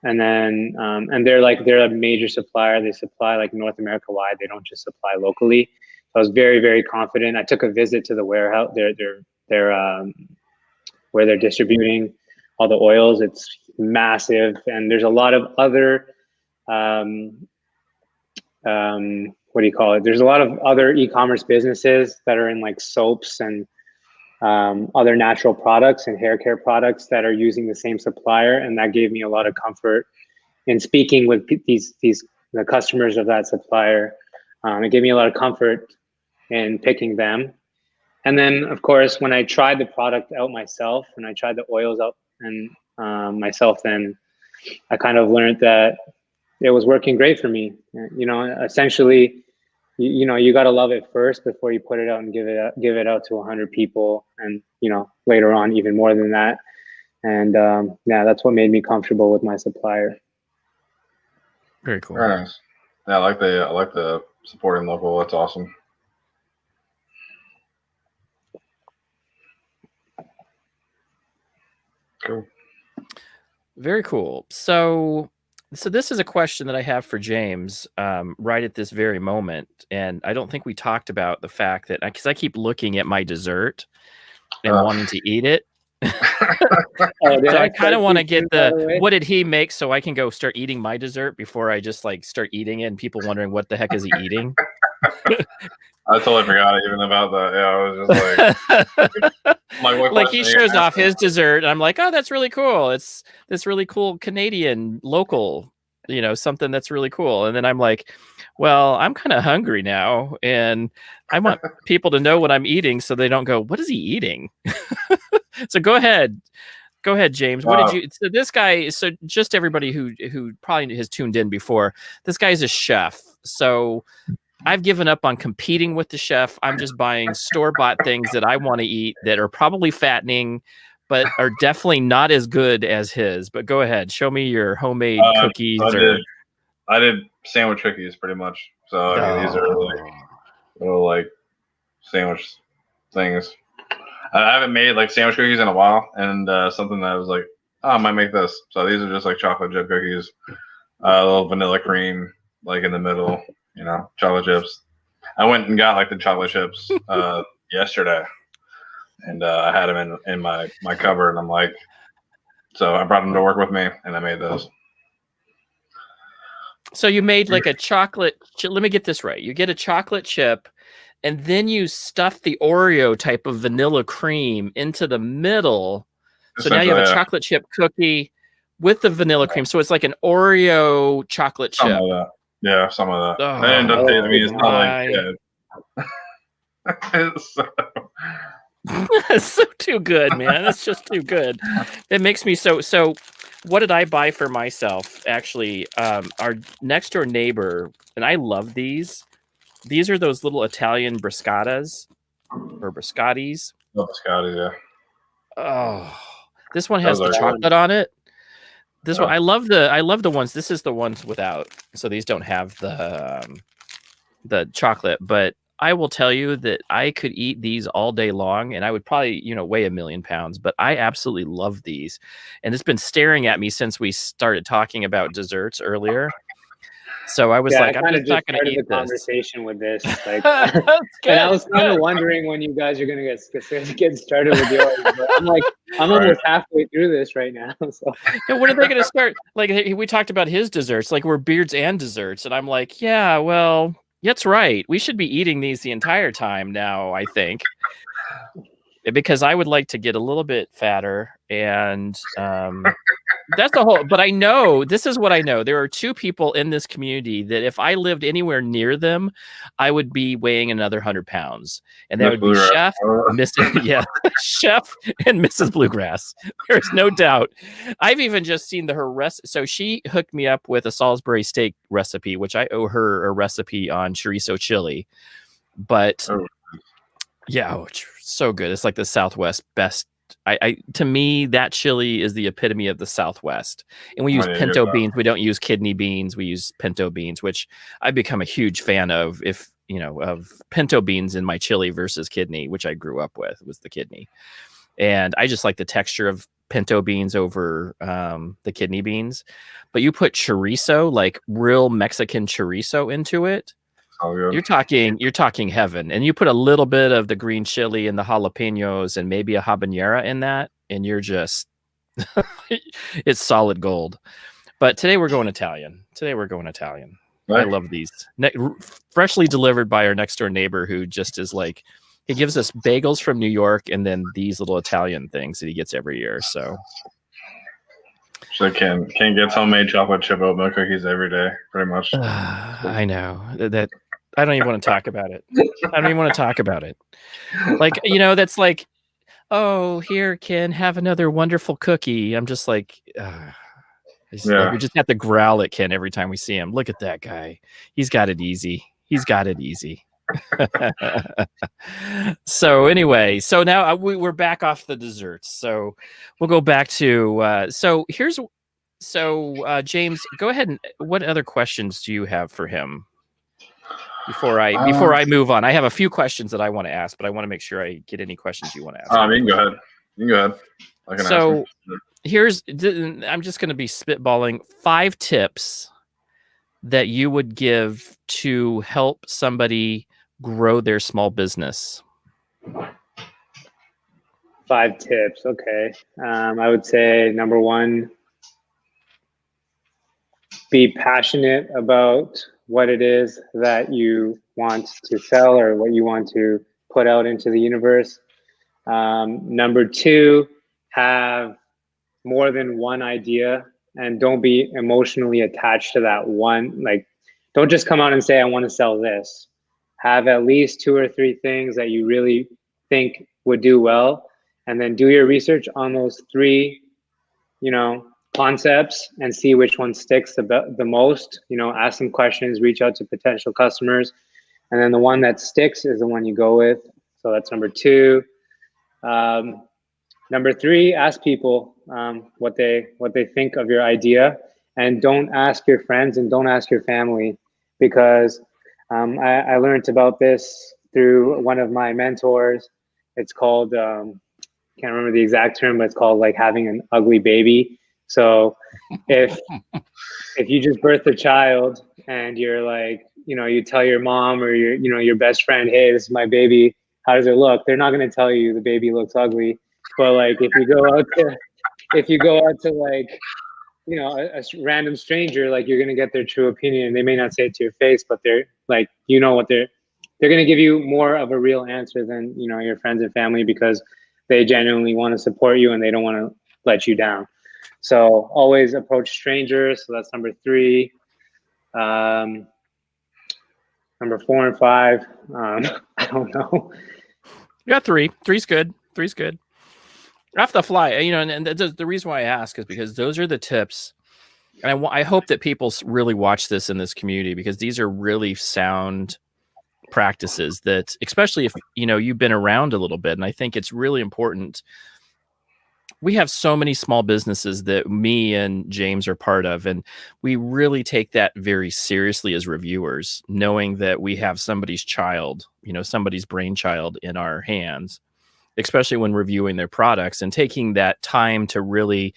And then and they're a major supplier. They supply like North America wide. They don't just supply locally. So I was very, very confident. I took a visit to the warehouse. Where they're distributing all the oils. It's massive, and there's a lot of other what do you call it? There's a lot of other e-commerce businesses that are in like soaps and other natural products and hair care products that are using the same supplier, and that gave me a lot of comfort in speaking with the customers of that supplier. It gave me a lot of comfort in picking them. And then, of course, when I tried the product out myself, and I tried the oils out and myself, then I kind of learned that it was working great for me. Essentially, you got to love it first before you put it out and give it out to 100 people, and later on even more than that. And yeah, that's what made me comfortable with my supplier. Very cool. Very nice. Yeah, I like the supporting local. That's awesome. Cool. Very cool. So this is a question that I have for James right at this very moment. And I don't think we talked about the fact that, because I keep looking at my dessert and wanting to eat it. So I kind of want to get what did he make, so I can go start eating my dessert before I just start eating it and people wondering what the heck is he eating. I totally forgot even about that. Yeah, I was just like, Like he shows off his dessert, and I'm like, oh, that's really cool. It's this really cool Canadian local, something that's really cool. And then I'm like, well, I'm kind of hungry now, and I want people to know what I'm eating so they don't go, what is he eating? So go ahead, James. What did you? So this guy. So just everybody who probably has tuned in before, this guy's a chef. So I've given up on competing with the chef. I'm just buying store-bought things that I want to eat that are probably fattening, but are definitely not as good as his. But go ahead, show me your homemade cookies. I did sandwich cookies pretty much. So I mean, these are like little sandwich things. I haven't made sandwich cookies in a while, and something that I was like, oh, I might make this. So these are just chocolate chip cookies, a little vanilla cream in the middle, chocolate chips. I went and got the chocolate chips yesterday, and I had them in my cupboard. And I'm like, so I brought them to work with me, and I made those. So you made a chocolate. Let me get this right. You get a chocolate chip, and then you stuff the Oreo type of vanilla cream into the middle. So now you have a chocolate chip cookie with the vanilla cream. So it's like an Oreo chocolate chip. Some of that. Yeah, some of that. Oh, and I mean, it's not it's so too good, man. It's just too good. It makes me so. What did I buy for myself? Actually, our next door neighbor, and I love these. These are those little Italian biscottas or biscottis. Oh, biscottis, yeah. Oh, this one has the chocolate on it. This one, I love the ones. This is the ones without. So these don't have the chocolate. But I will tell you that I could eat these all day long, and I would probably weigh 1,000,000 pounds. But I absolutely love these, and it's been staring at me since we started talking about desserts earlier. So I was I'm just not going to eat the conversation with this. And I was kind of wondering when you guys are going to get started with yours. But I'm almost halfway through this right now. So when are they going to start? We talked about his desserts, we're beards and desserts, and I'm like, yeah, well, that's right. We should be eating these the entire time now, I think. Because I would like to get a little bit fatter, and that's the whole. But I know this is what I know. There are two people in this community that if I lived anywhere near them, I would be weighing another 100 pounds, and that would be Chef, Chef, and Mrs. Bluegrass. There's no doubt. I've even just seen her recipe. So she hooked me up with a Salisbury steak recipe, which I owe her a recipe on chorizo chili, but. Yeah, so good. It's like the Southwest best. To me, that chili is the epitome of the Southwest. And we use pinto beans. We don't use kidney beans. We use pinto beans, which I've become a huge fan of. Of pinto beans in my chili versus kidney, which I grew up with, was the kidney. And I just like the texture of pinto beans over the kidney beans. But you put chorizo, real Mexican chorizo, into it. You're talking heaven, and you put a little bit of the green chili and the jalapenos and maybe a habanero in that, and you're just it's solid gold. But today we're going Italian. Right. I love these freshly delivered by our next door neighbor, who just is he gives us bagels from New York and then these little Italian things that he gets every year. So Ken gets homemade chocolate chip oatmeal cookies every day, pretty much. I know that. I don't even want to talk about it. That's oh, here, Ken, have another wonderful cookie. I'm just we just have to growl at Ken every time we see him. Look at that guy. He's got it easy. So anyway, so now we're back off the desserts. So we'll go back to James, go ahead, and what other questions do you have for him before I move on? I have a few questions that I want to ask, but I want to make sure I get any questions you want to ask. You can go ahead. I can so I'm just going to be spitballing 5 tips that you would give to help somebody grow their small business. 5 tips. Okay. I would say number 1, be passionate about what it is that you want to sell or what you want to put out into the universe. Number two, have more than one idea and don't be emotionally attached to that one. Like, don't just come out and say, I want to sell this. Have at least 2 or 3 things that you really think would do well. And then do your research on those 3, concepts and see which one sticks the most. Ask some questions, reach out to potential customers. And then the one that sticks is the one you go with. So that's number 2. Number 3, ask people what they think of your idea, and don't ask your friends and don't ask your family, because I learned about this through one of my mentors. It's called can't remember the exact term, but it's called like having an ugly baby. So if you just birth a child and you're like, you tell your mom or your best friend, hey, this is my baby, how does it look? They're not going to tell you the baby looks ugly. But like if you go out to like a random stranger, like you're going to get their true opinion. They may not say it to your face, but they're like, what they're going to give you more of a real answer than your friends and family, because they genuinely want to support you and they don't want to let you down. So always approach strangers. So that's number 3. Number 4 and 5. I don't know. You got 3. 3's good. 3's good. Off the fly, and the reason why I ask is because those are the tips. And I hope that people really watch this in this community, because these are really sound practices that, especially if, you've been around a little bit. And I think it's really important. We have so many small businesses that me and James are part of, and we really take that very seriously as reviewers, knowing that we have somebody's child, somebody's brainchild in our hands, especially when reviewing their products, and taking that time to really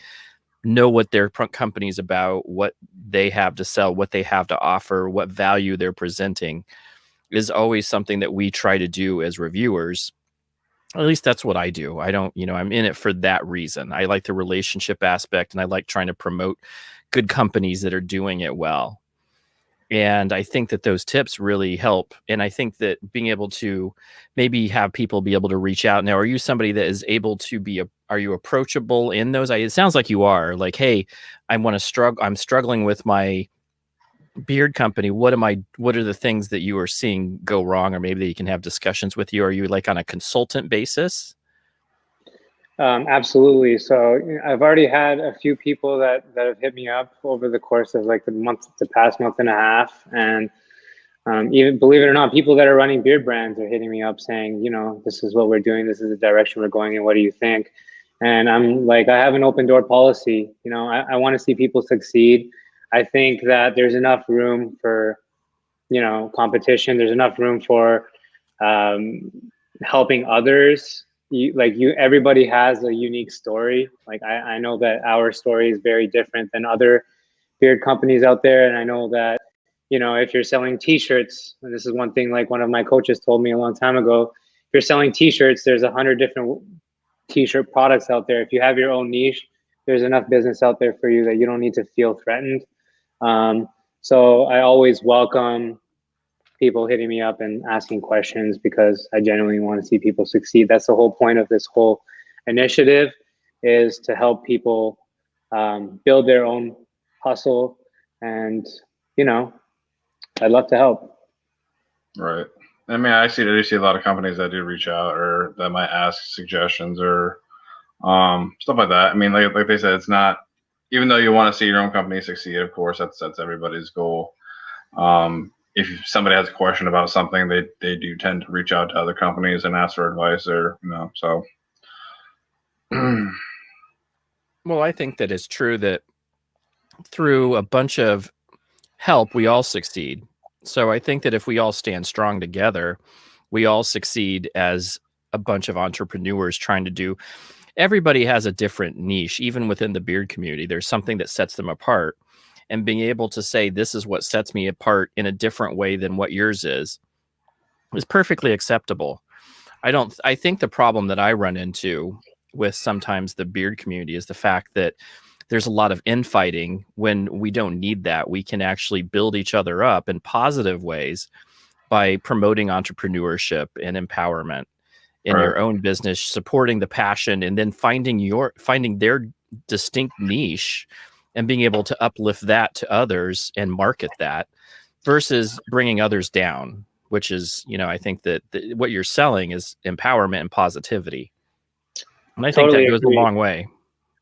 know what their company's about, what they have to sell, what they have to offer, what value they're presenting, is always something that we try to do as reviewers. At least that's what I do. I don't, I'm in it for that reason. I like the relationship aspect, and I like trying to promote good companies that are doing it well. And I think that those tips really help. And I think that being able to maybe have people be able to reach out. Now, are you somebody that is able to are you approachable in those? It sounds like you are. Like, hey, I'm struggling with my beard company. What are the things that you are seeing go wrong? Or maybe that you can have discussions with you. Are you like on a consultant basis? Absolutely. So I've already had a few people that have hit me up over the course of like the past month and a half. And even, believe it or not, people that are running beard brands are hitting me up saying, this is what we're doing. This is the direction we're going in. What do you think? And I'm like, I have an open door policy. I want to see people succeed. I think that there's enough room for, competition. There's enough room for helping others. Everybody has a unique story. Like I know that our story is very different than other beard companies out there. And I know that, if you're selling t-shirts, and this is one thing, like one of my coaches told me a long time ago, if you're selling t-shirts, there's 100 different t-shirt products out there. If you have your own niche, there's enough business out there for you that you don't need to feel threatened. So I always welcome people hitting me up and asking questions, because I genuinely want to see people succeed. That's the whole point of this whole initiative, is to help people build their own hustle. And, I'd love to help. Right. I mean, I do see a lot of companies that do reach out, or that might ask suggestions or stuff like that. I mean, like they said, it's not, even though you want to see your own company succeed, of course, that's everybody's goal. If somebody has a question about something, they do tend to reach out to other companies and ask for advice, or so. Well, I think that it's true that through a bunch of help, we all succeed. So I think that if we all stand strong together, we all succeed as a bunch of entrepreneurs trying to do. Everybody has a different niche, even within the beard community. There's something that sets them apart. And being able to say, this is what sets me apart in a different way than what yours is perfectly acceptable. I think the problem that I run into with sometimes the beard community is the fact that there's a lot of infighting when we don't need that. We can actually build each other up in positive ways by promoting entrepreneurship and empowerment. in your own business, supporting the passion, and then finding their distinct niche and being able to uplift that to others and market that versus bringing others down, which is, I think that what you're selling is empowerment and positivity. And I think that goes a long way.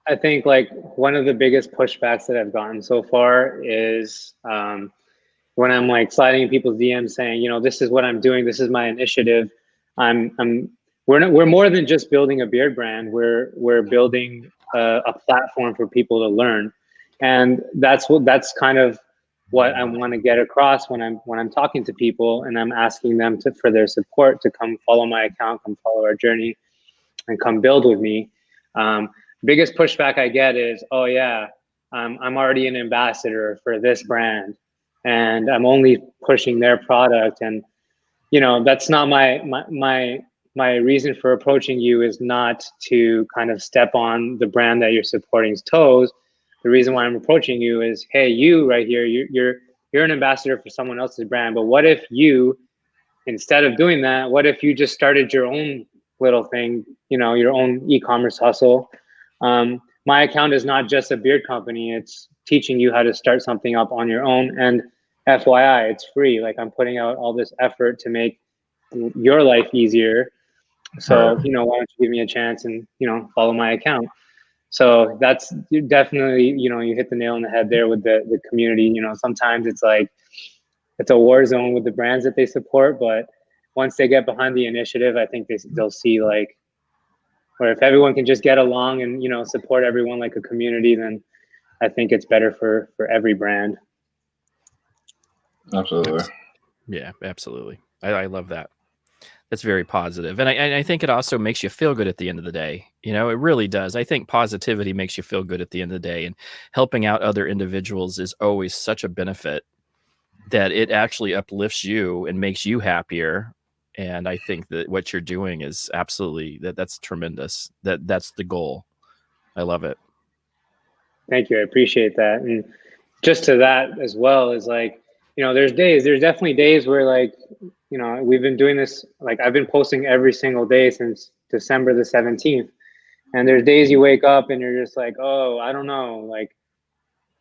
I think like one of the biggest pushbacks that I've gotten so far is when I'm like sliding in people's DMs saying, this is what I'm doing, this is my initiative. We're more than just building a beard brand. We're building a platform for people to learn, and that's kind of what I want to get across when I'm talking to people and I'm asking them for their support to come follow my account, come follow our journey, and come build with me. Biggest pushback I get is, oh yeah, I'm already an ambassador for this brand, and I'm only pushing their product, and that's not my reason for approaching you is not to kind of step on the brand that you're supporting's toes. The reason why I'm approaching you is, hey, you right here, you're an ambassador for someone else's brand, but what if you, instead of doing that, what if you just started your own little thing, your own e-commerce hustle? My account is not just a beard company. It's teaching you how to start something up on your own. And FYI, it's free. Like, I'm putting out all this effort to make your life easier. So, why don't you give me a chance and, follow my account? So that's definitely, you hit the nail on the head there with the community. Sometimes it's like, it's a war zone with the brands that they support, but once they get behind the initiative, I think they'll see like, or if everyone can just get along and, support everyone like a community, then I think it's better for every brand. Absolutely. Yeah, absolutely. I love that. That's very positive. And I think it also makes you feel good at the end of the day. It really does. I think positivity makes you feel good at the end of the day, and helping out other individuals is always such a benefit that it actually uplifts you and makes you happier. And I think that what you're doing is absolutely that's tremendous. That's the goal. I love it. Thank you. I appreciate that. And just to that as well is like, there's definitely days where like, we've been doing this, like I've been posting every single day since December the 17th. And there's days you wake up and you're just like, oh, I don't know, like,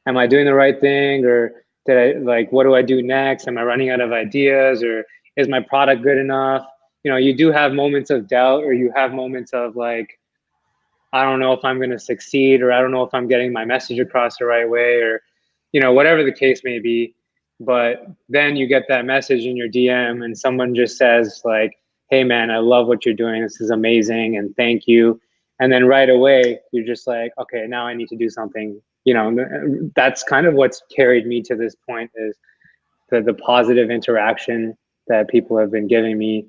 am I doing the right thing? Or what do I do next? Am I running out of ideas? Or is my product good enough? You do have moments of doubt, or you have moments of like, I don't know if I'm going to succeed, or I don't know if I'm getting my message across the right way, or, whatever the case may be. But then you get that message in your DM and someone just says like, hey man, I love what you're doing. This is amazing. And thank you. And then right away, you're just like, okay, now I need to do something. That's kind of what's carried me to this point, is the positive interaction that people have been giving me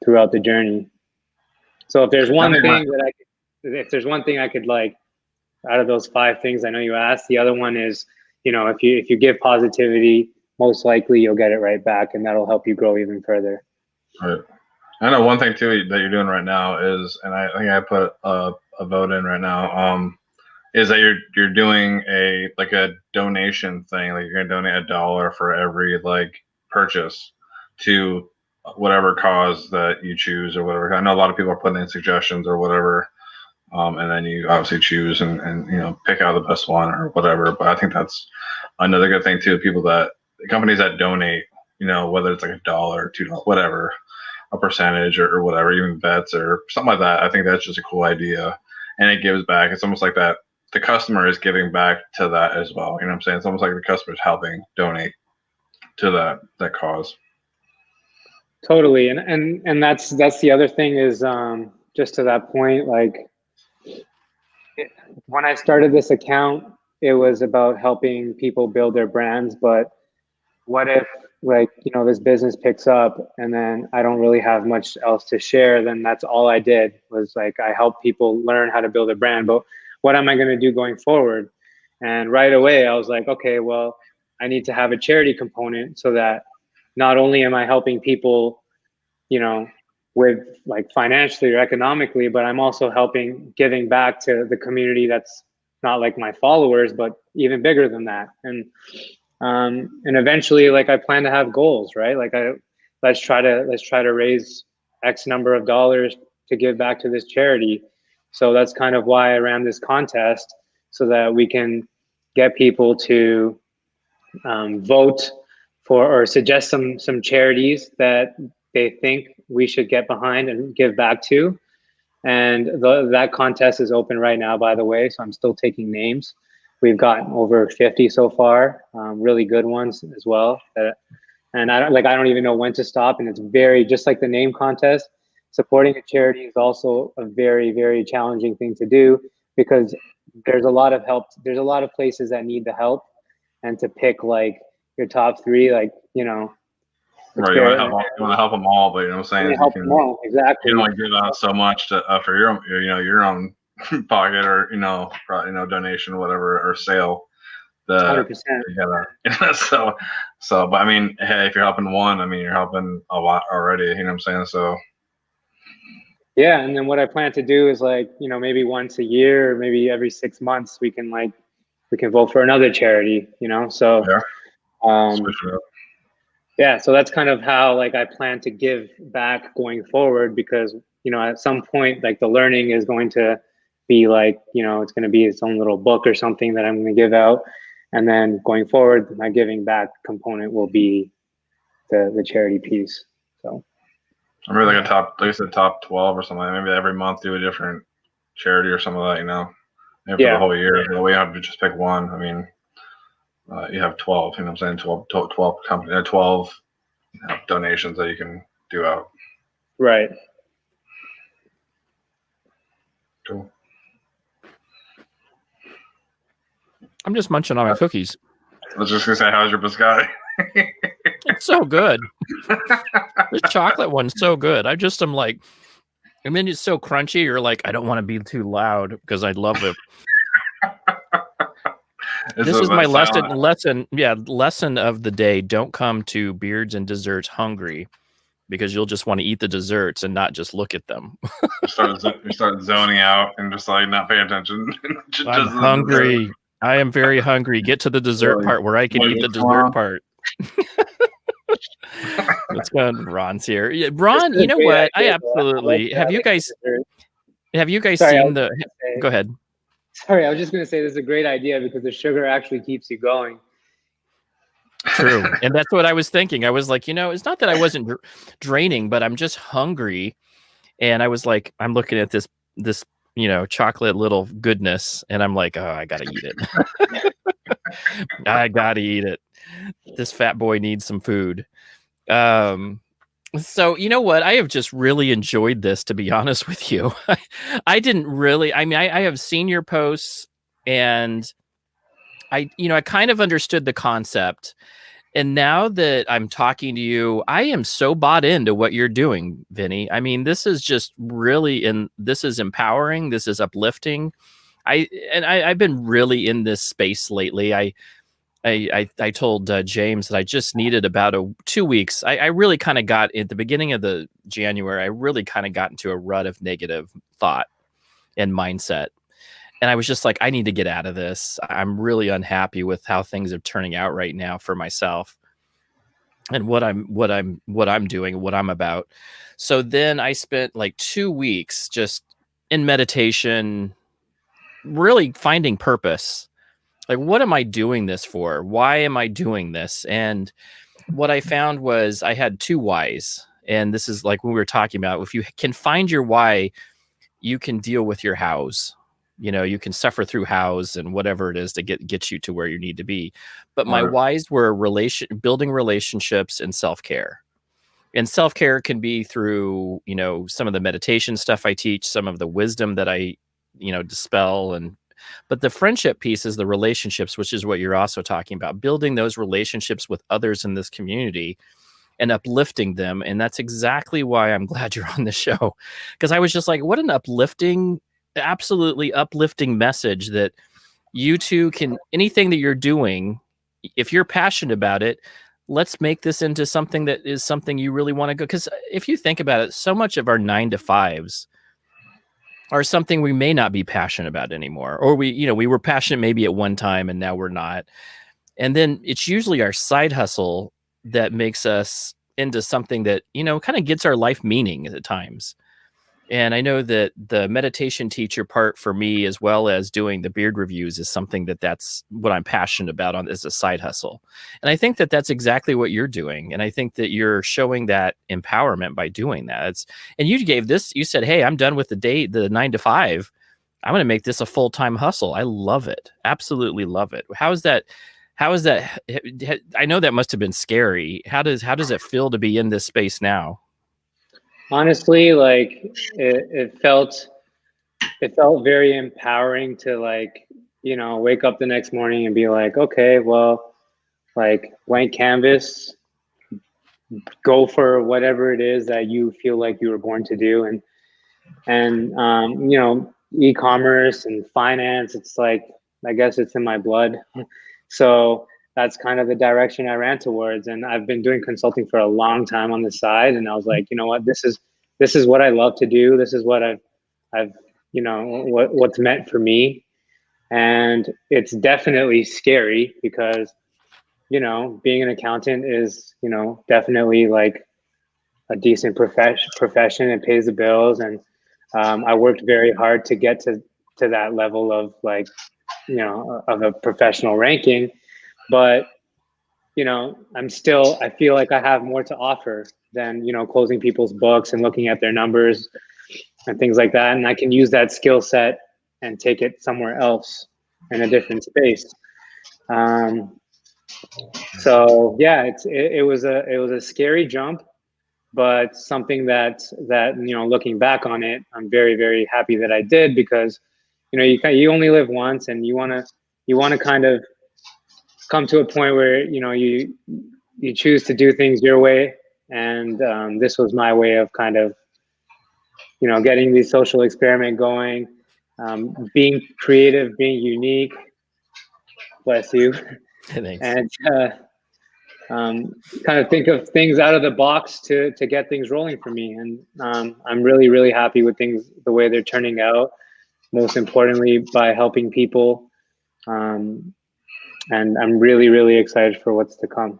throughout the journey. So if there's one thing I could like, out of those 5 things I know you asked, the other one is, if you give positivity, most likely you'll get it right back, and that'll help you grow even further. Right. I know one thing too that you're doing right now is, and I think I put a vote in right now, is that you're doing a donation thing. Like, you're gonna donate $1 for every like purchase to whatever cause that you choose or whatever. I know a lot of people are putting in suggestions or whatever. And then you obviously choose and pick out the best one or whatever. But I think that's another good thing too. Companies that donate, whether it's like $1 or $2, whatever, a percentage or whatever, even bets or something like that. I think that's just a cool idea, and it gives back. It's almost like that the customer is giving back to that as well. You know what I'm saying? It's almost like the customer is helping donate to that cause. Totally, and that's the other thing is just to that point, like, when I started this account, it was about helping people build their brands. But what if, like, this business picks up and then I don't really have much else to share? Then that's all I did, was like, I helped people learn how to build a brand. But what am I going to do going forward? And right away, I was like, okay, well, I need to have a charity component, so that not only am I helping people, with like financially or economically, but I'm also giving back to the community that's not like my followers, but even bigger than that. And eventually, like, I plan to have goals, right? Like, let's try to raise X number of dollars to give back to this charity. So that's kind of why I ran this contest, so that we can get people to vote for or suggest some charities that they think we should get behind and give back to. And that contest is open right now, by the way, so I'm still taking names. We've gotten over 50 so far, really good ones as well. And I don't even know when to stop. And it's very, just like the name contest, supporting a charity is also a very, very challenging thing to do, because there's a lot of help. There's a lot of places that need the help, and to pick like your top three, like, you know. Right, you want to help them all, but you know what I'm saying? Help them all, exactly. You don't want to give out so much to, for your own pocket, or donation, whatever, or sale. 100%. So, but I mean, hey, if you're helping one, I mean, you're helping a lot already. You know what I'm saying? So. Yeah, and then what I plan to do is, like, you know, maybe once a year, or maybe every 6 months, we can vote for another charity. You know, so yeah, so that's kind of how, like, I plan to give back going forward, because, you know, at some point, like, the learning is going to be like, you know, it's going to be its own little book or something that I'm going to give out. And then going forward, my giving back component will be the charity piece. So I'm really like I said, top 12 or something. Maybe every month do a different charity or something like that, you know, maybe for the whole year. The way you have to just pick one. I mean, you have 12, you know what I'm saying? 12 company, 12 donations that you can do out. Right. Cool. I'm just munching on my cookies. I was just gonna say, how's your biscotti? It's so good. This chocolate one's so good. I'm like, I mean, it's so crunchy. You're like, I don't want to be too loud because I love it. This is my lesson of the day. Don't come to Beards and Desserts hungry, because you'll just want to eat the desserts and not just look at them. you start zoning out and just like not pay attention. I'm hungry. I am very hungry. Get to the dessert part where I can eat the dessert part. What's going on? Ron's here. Yeah, Ron, you know what? I absolutely have you guys seen the go ahead. Sorry, I was just going to say this is a great idea, because the sugar actually keeps you going. True. And that's what I was thinking. I was like, you know, it's not that I wasn't draining, but I'm just hungry. And I was like, I'm looking at this, you know, chocolate little goodness. And I'm like, oh, I got to eat it. I got to eat it. This fat boy needs some food. So, you know what? I have just really enjoyed this, to be honest with you. I didn't really, I mean, I have seen your posts, and I kind of understood the concept. And now that I'm talking to you, I am so bought into what you're doing, Vinny. I mean, this is just really, this is empowering. This is uplifting. I've been really in this space lately. I told James that I just needed about 2 weeks. I really kind of got at the beginning of the January. I really kind of got into a rut of negative thought and mindset. And I was just like, I need to get out of this. I'm really unhappy with how things are turning out right now for myself and what I'm doing, what I'm about. So then I spent like 2 weeks just in meditation, really finding purpose. Like, what am I doing this for? Why am I doing this? And what I found was I had 2 whys. And this is like when we were talking about, if you can find your why, you can deal with your hows. You know, you can suffer through hows and whatever it is to get you to where you need to be. But my whys were building relationships and self-care. And self-care can be through, you know, some of the meditation stuff I teach, some of the wisdom that I, you know, dispel. But the friendship piece is the relationships, which is what you're also talking about, building those relationships with others in this community and uplifting them. And that's exactly why I'm glad you're on the show, because I was just like, what an absolutely uplifting message that you two can, anything that you're doing, if you're passionate about it, let's make this into something that is something you really want to go. Because if you think about it, so much of our 9-to-5s are something we may not be passionate about anymore. Or we were passionate maybe at one time and now we're not. And then it's usually our side hustle that makes us into something that, you know, kind of gets our life meaning at times. And I know that the meditation teacher part for me, as well as doing the beard reviews, is something that's what I'm passionate about on as a side hustle. And I think that that's exactly what you're doing. And I think that you're showing that empowerment by doing that. And you gave this, you said, hey, I'm done with the 9 to 5. I'm going to make this a full-time hustle. I love it. Absolutely love it. How is that? I know that must have been scary. How does it feel to be in this space now? Honestly, like it felt very empowering to, like, wake up the next morning and be like, okay, well, like, blank canvas, go for whatever it is that you feel like you were born to do. And e-commerce and finance, it's like, I guess it's in my blood. So that's kind of the direction I ran towards. And I've been doing consulting for a long time on the side. And I was like, you know what, this is what I love to do. This is what I've what's meant for me. And it's definitely scary because, being an accountant is, definitely like a decent profession. It pays the bills. And I worked very hard to get to that level of, like, of a professional ranking. But I feel like I have more to offer than, closing people's books and looking at their numbers and things like that. And I can use that skill set and take it somewhere else in a different space. So yeah, it was a scary jump, but something that looking back on it, I'm very, very happy that I did, because you only live once, and you want to kind of come to a point where you choose to do things your way. And this was my way of kind of getting the social experiment going, being creative, being unique. Bless you. Thanks. And kind of think of things out of the box to get things rolling for me. And I'm really, really happy with things the way they're turning out, most importantly by helping people. And I'm really, really excited for what's to come.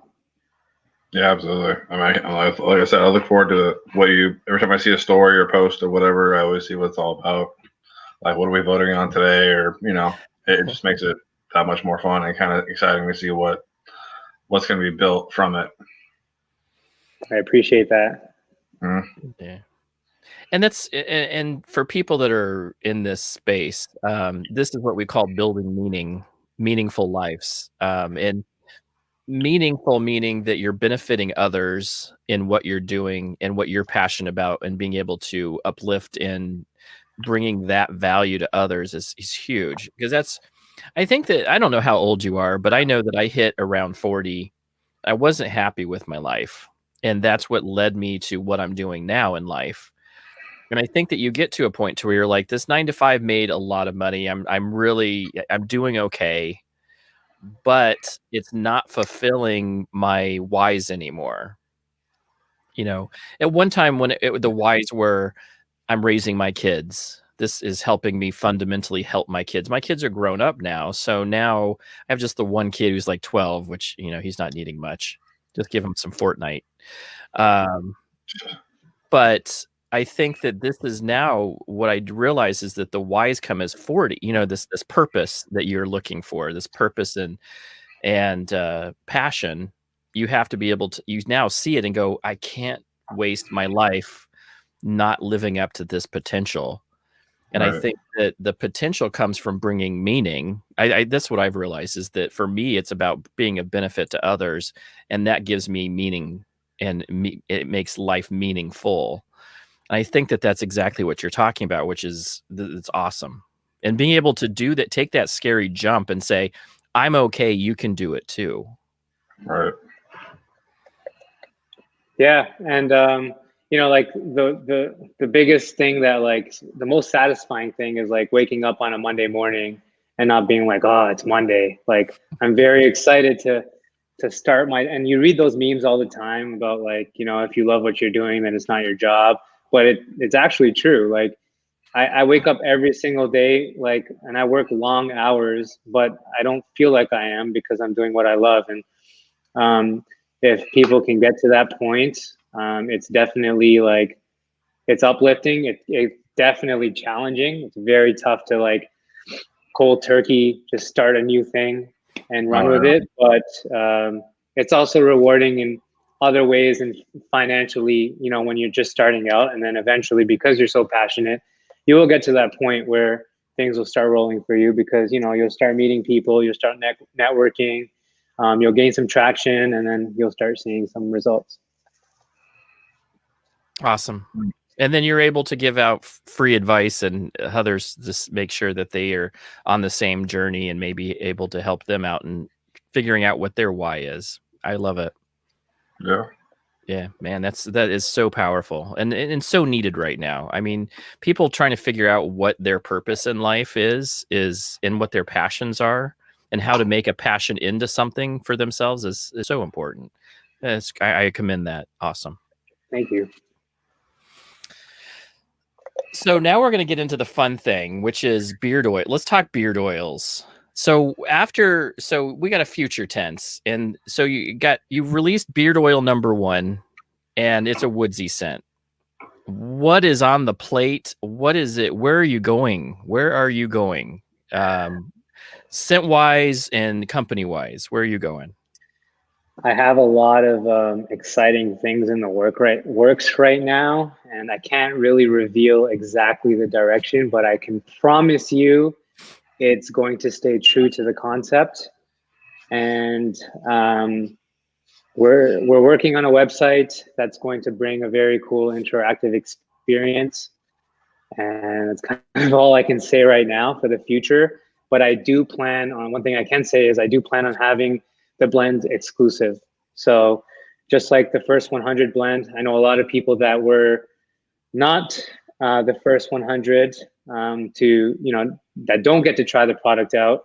Yeah, absolutely. I mean, like I said, I look forward to every time I see a story or post or whatever, I always see what it's all about. Like, what are we voting on today? Or, it just makes it that much more fun and kind of exciting to see what's going to be built from it. I appreciate that. Mm-hmm. Yeah. And for people that are in this space, this is what we call building meaningful lives. And meaningful meaning that you're benefiting others in what you're doing and what you're passionate about, and being able to uplift and bringing that value to others is huge. Because I think that, I don't know how old you are, but I know that I hit around 40. I wasn't happy with my life. And that's what led me to what I'm doing now in life. And I think that you get to a point to where you're like, this 9 to 5 made a lot of money. I'm doing okay, but it's not fulfilling my whys anymore. At one time when the whys were, I'm raising my kids. This is helping me fundamentally help my kids. My kids are grown up now. So now I have just the one kid who's like 12, which, he's not needing much. Just give him some Fortnite. But I think that this is now what I realize is that the whys come as 40, this purpose that you're looking for, this purpose and passion. You have to be able to, you now see it and go, I can't waste my life not living up to this potential. And Right. I think that the potential comes from bringing meaning. That's what I've realized, is that for me, it's about being of benefit to others, and that gives me meaning, and it makes life meaningful. And I think that that's exactly what you're talking about, which is it's awesome. And being able to do that, take that scary jump and say, I'm okay, you can do it too. Right. Yeah. And like the biggest thing that, like, the most satisfying thing is like waking up on a Monday morning and not being like, oh, it's Monday. Like, I'm very excited to start and you read those memes all the time about, like, if you love what you're doing, then it's not your job. But it's actually true. Like, I wake up every single day, like, and I work long hours, but I don't feel like I am, because I'm doing what I love. And if people can get to that point, it's definitely like it's uplifting. It's definitely challenging. It's very tough to like cold turkey, just start a new thing and run with it. But it's also rewarding in other ways and financially, you know, when you're just starting out. And then eventually, because you're so passionate, you will get to that point where things will start rolling for you because, you know, you'll start meeting people, you'll start networking, you'll gain some traction, and then you'll start seeing some results. Awesome. And then you're able to give out free advice, and others just make sure that they are on the same journey and maybe able to help them out and figuring out what their why is. I love it. Yeah. Yeah, man, that is so powerful and so needed right now. I mean, people trying to figure out what their purpose in life is and what their passions are and how to make a passion into something for themselves is so important. I commend that. Awesome. Thank you. So now we're going to get into the fun thing, which is beard oil. Let's talk beard oils. So we got a future tense, and so you released beard oil -- 1, and it's a woodsy scent. What is on the plate? What is it? Where are you going? Scent wise and company wise, where are you going? I have a lot of exciting things in the works right now, and I can't really reveal exactly the direction, but I can promise you it's going to stay true to the concept. And we're working on a website that's going to bring a very cool interactive experience. And it's kind of all I can say right now for the future. But I do plan on, one thing I can say is I do plan on having the blend exclusive. So just like the first 100 blend, I know a lot of people that were not the first 100 that don't get to try the product out.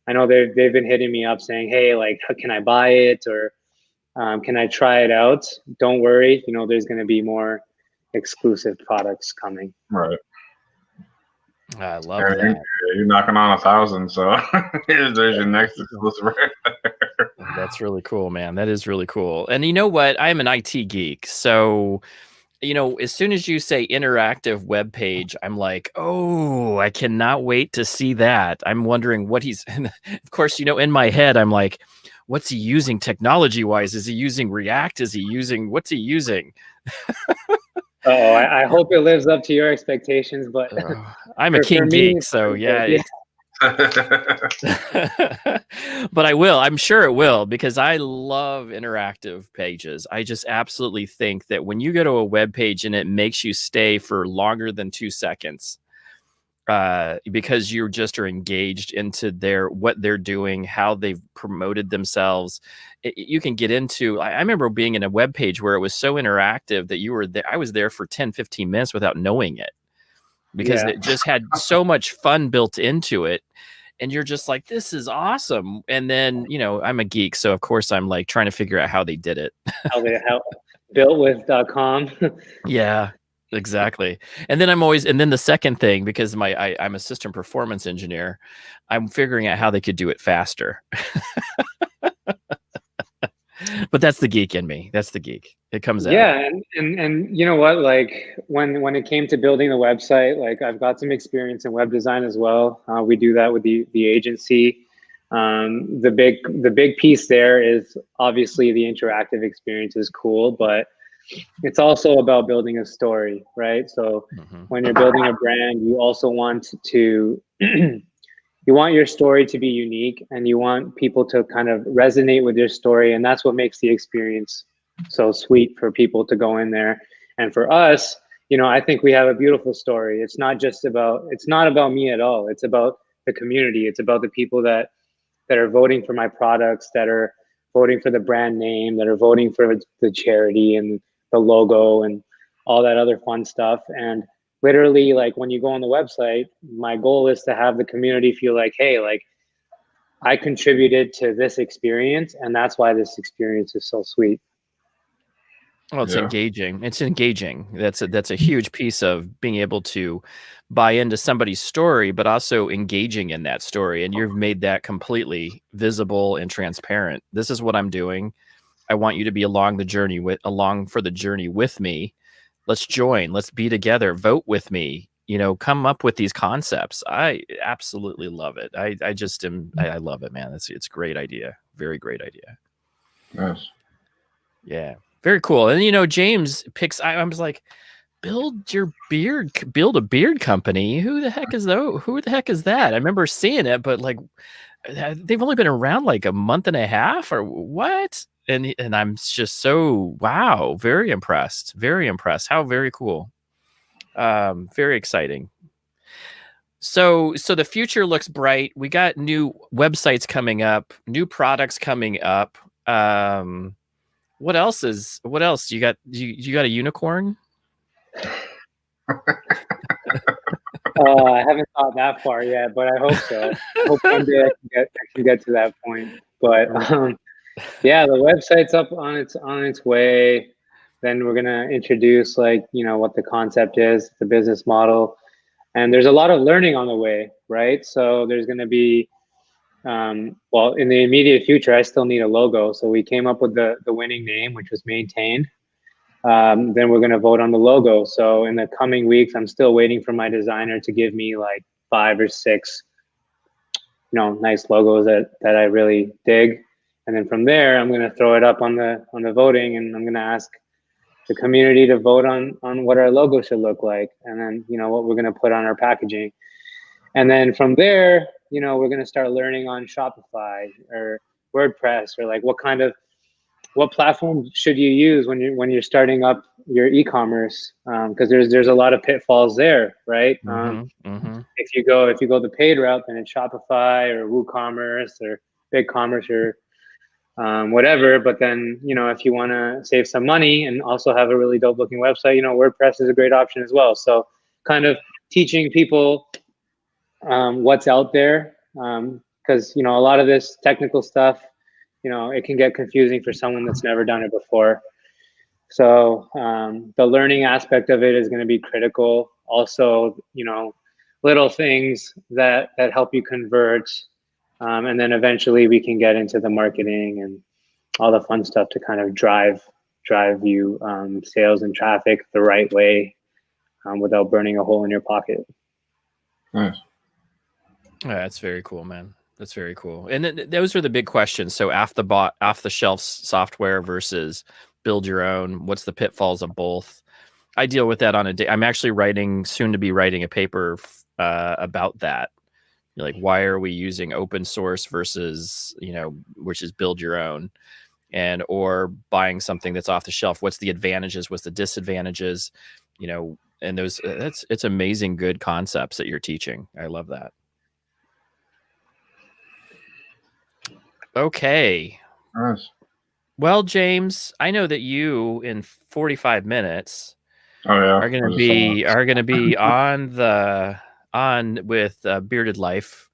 I know they've been hitting me up saying, hey, like, how can I buy it? Or can I try it out? Don't worry, you know, there's going to be more exclusive products coming. Right. I love that. You're knocking on 1,000, so there's your next exclusive right there. That's really cool, man. That is really cool. And you know what? I'm an IT geek, so you know, as soon as you say interactive web page, I'm like, oh, I cannot wait to see that. I'm wondering what he's. Of course, you know, in my head, I'm like, what's he using technology wise? Is he using React? What's he using? Oh, I hope it lives up to your expectations, but I'm a king geek, so yeah. But I will. I'm sure it will, because I love interactive pages. I just absolutely think that when you go to a web page and it makes you stay for longer than 2 seconds, because you just are engaged into what they're doing, how they've promoted themselves. You can get into, I remember being in a web page where it was so interactive that you were there. I was there for 10, 15 minutes without knowing it, because it just had so much fun built into it. And you're just like, this is awesome. And then, you know, I'm a geek, so of course I'm like trying to figure out how they did it. how built with .com. Yeah. Exactly. And then the second thing, because I'm a system performance engineer, I'm figuring out how they could do it faster. But that's the geek in me. That's the geek. It comes out. Yeah, and you know what? Like when it came to building the website, like I've got some experience in web design as well. We do that with the agency. The big piece there is obviously the interactive experience is cool, but it's also about building a story, right? So when you're building a brand, you also want to you want your story to be unique, and you want people to kind of resonate with your story, and that's what makes the experience so sweet for people to go in there. And for us, you know, I think we have a beautiful story. It's not about me at all. It's about the community. It's about the people that are voting for my products, that are voting for the brand name, that are voting for the charity and the logo and all that other fun stuff. And literally, like when you go on the website, my goal is to have the community feel like, hey, like I contributed to this experience, and that's why this experience is so sweet. Well, it's engaging. It's engaging. That's a huge piece of being able to buy into somebody's story, but also engaging in that story. And you've made that completely visible and transparent. This is what I'm doing. I want you to be along for the journey with me. Let's join. Let's be together. Vote with me. Come up with these concepts. I absolutely love it. I just am. I love it, man. It's a great idea. Very great idea. Yes. Yeah. Very cool. And James picks. I was like, build a beard company. Who the heck is that? I remember seeing it, but like, they've only been around like a month and a half or what? And I'm just so, wow, very impressed. How very cool. Very exciting. So the future looks bright. We got new websites coming up, new products coming up. What else? You got a unicorn? I haven't thought that far yet, but I hope so. I hope one day I can get to that point. But yeah, the website's up on its way. Then we're gonna introduce what the concept is, the business model, and there's a lot of learning on the way, right? So there's gonna be well, in the immediate future, I still need a logo. So we came up with the winning name, which was Maintained. Then we're going to vote on the logo. So in the coming weeks, I'm still waiting for my designer to give me like 5 or 6, nice logos that I really dig. And then from there, I'm going to throw it up on the voting, and I'm going to ask the community to vote on what our logo should look like, and then what we're going to put on our packaging. And then from there, we're going to start learning on Shopify or WordPress, or like what platform should you use when you're starting up your e-commerce, because there's a lot of pitfalls there, right? If you go the paid route, then it's Shopify or WooCommerce or BigCommerce or whatever. But then if you want to save some money and also have a really dope looking website, WordPress is a great option as well. So kind of teaching people what's out there, because a lot of this technical stuff, it can get confusing for someone that's never done it before. So the learning aspect of it is going to be critical. Also, little things that help you convert, and then eventually we can get into the marketing and all the fun stuff to kind of drive you sales and traffic the right way, without burning a hole in your pocket. Nice. Yeah, that's very cool, man. That's very cool. And those are the big questions. So off the shelf software versus build your own. What's the pitfalls of both? I deal with that on a day. I'm actually soon to be writing a paper about that. Like, why are we using open source versus, which is build your own, or buying something that's off the shelf? What's the advantages? What's the disadvantages? And it's amazing, good concepts that you're teaching. I love that. Okay. Nice. Well, James, I know that you in 45 minutes are going to be on with Bearded Life,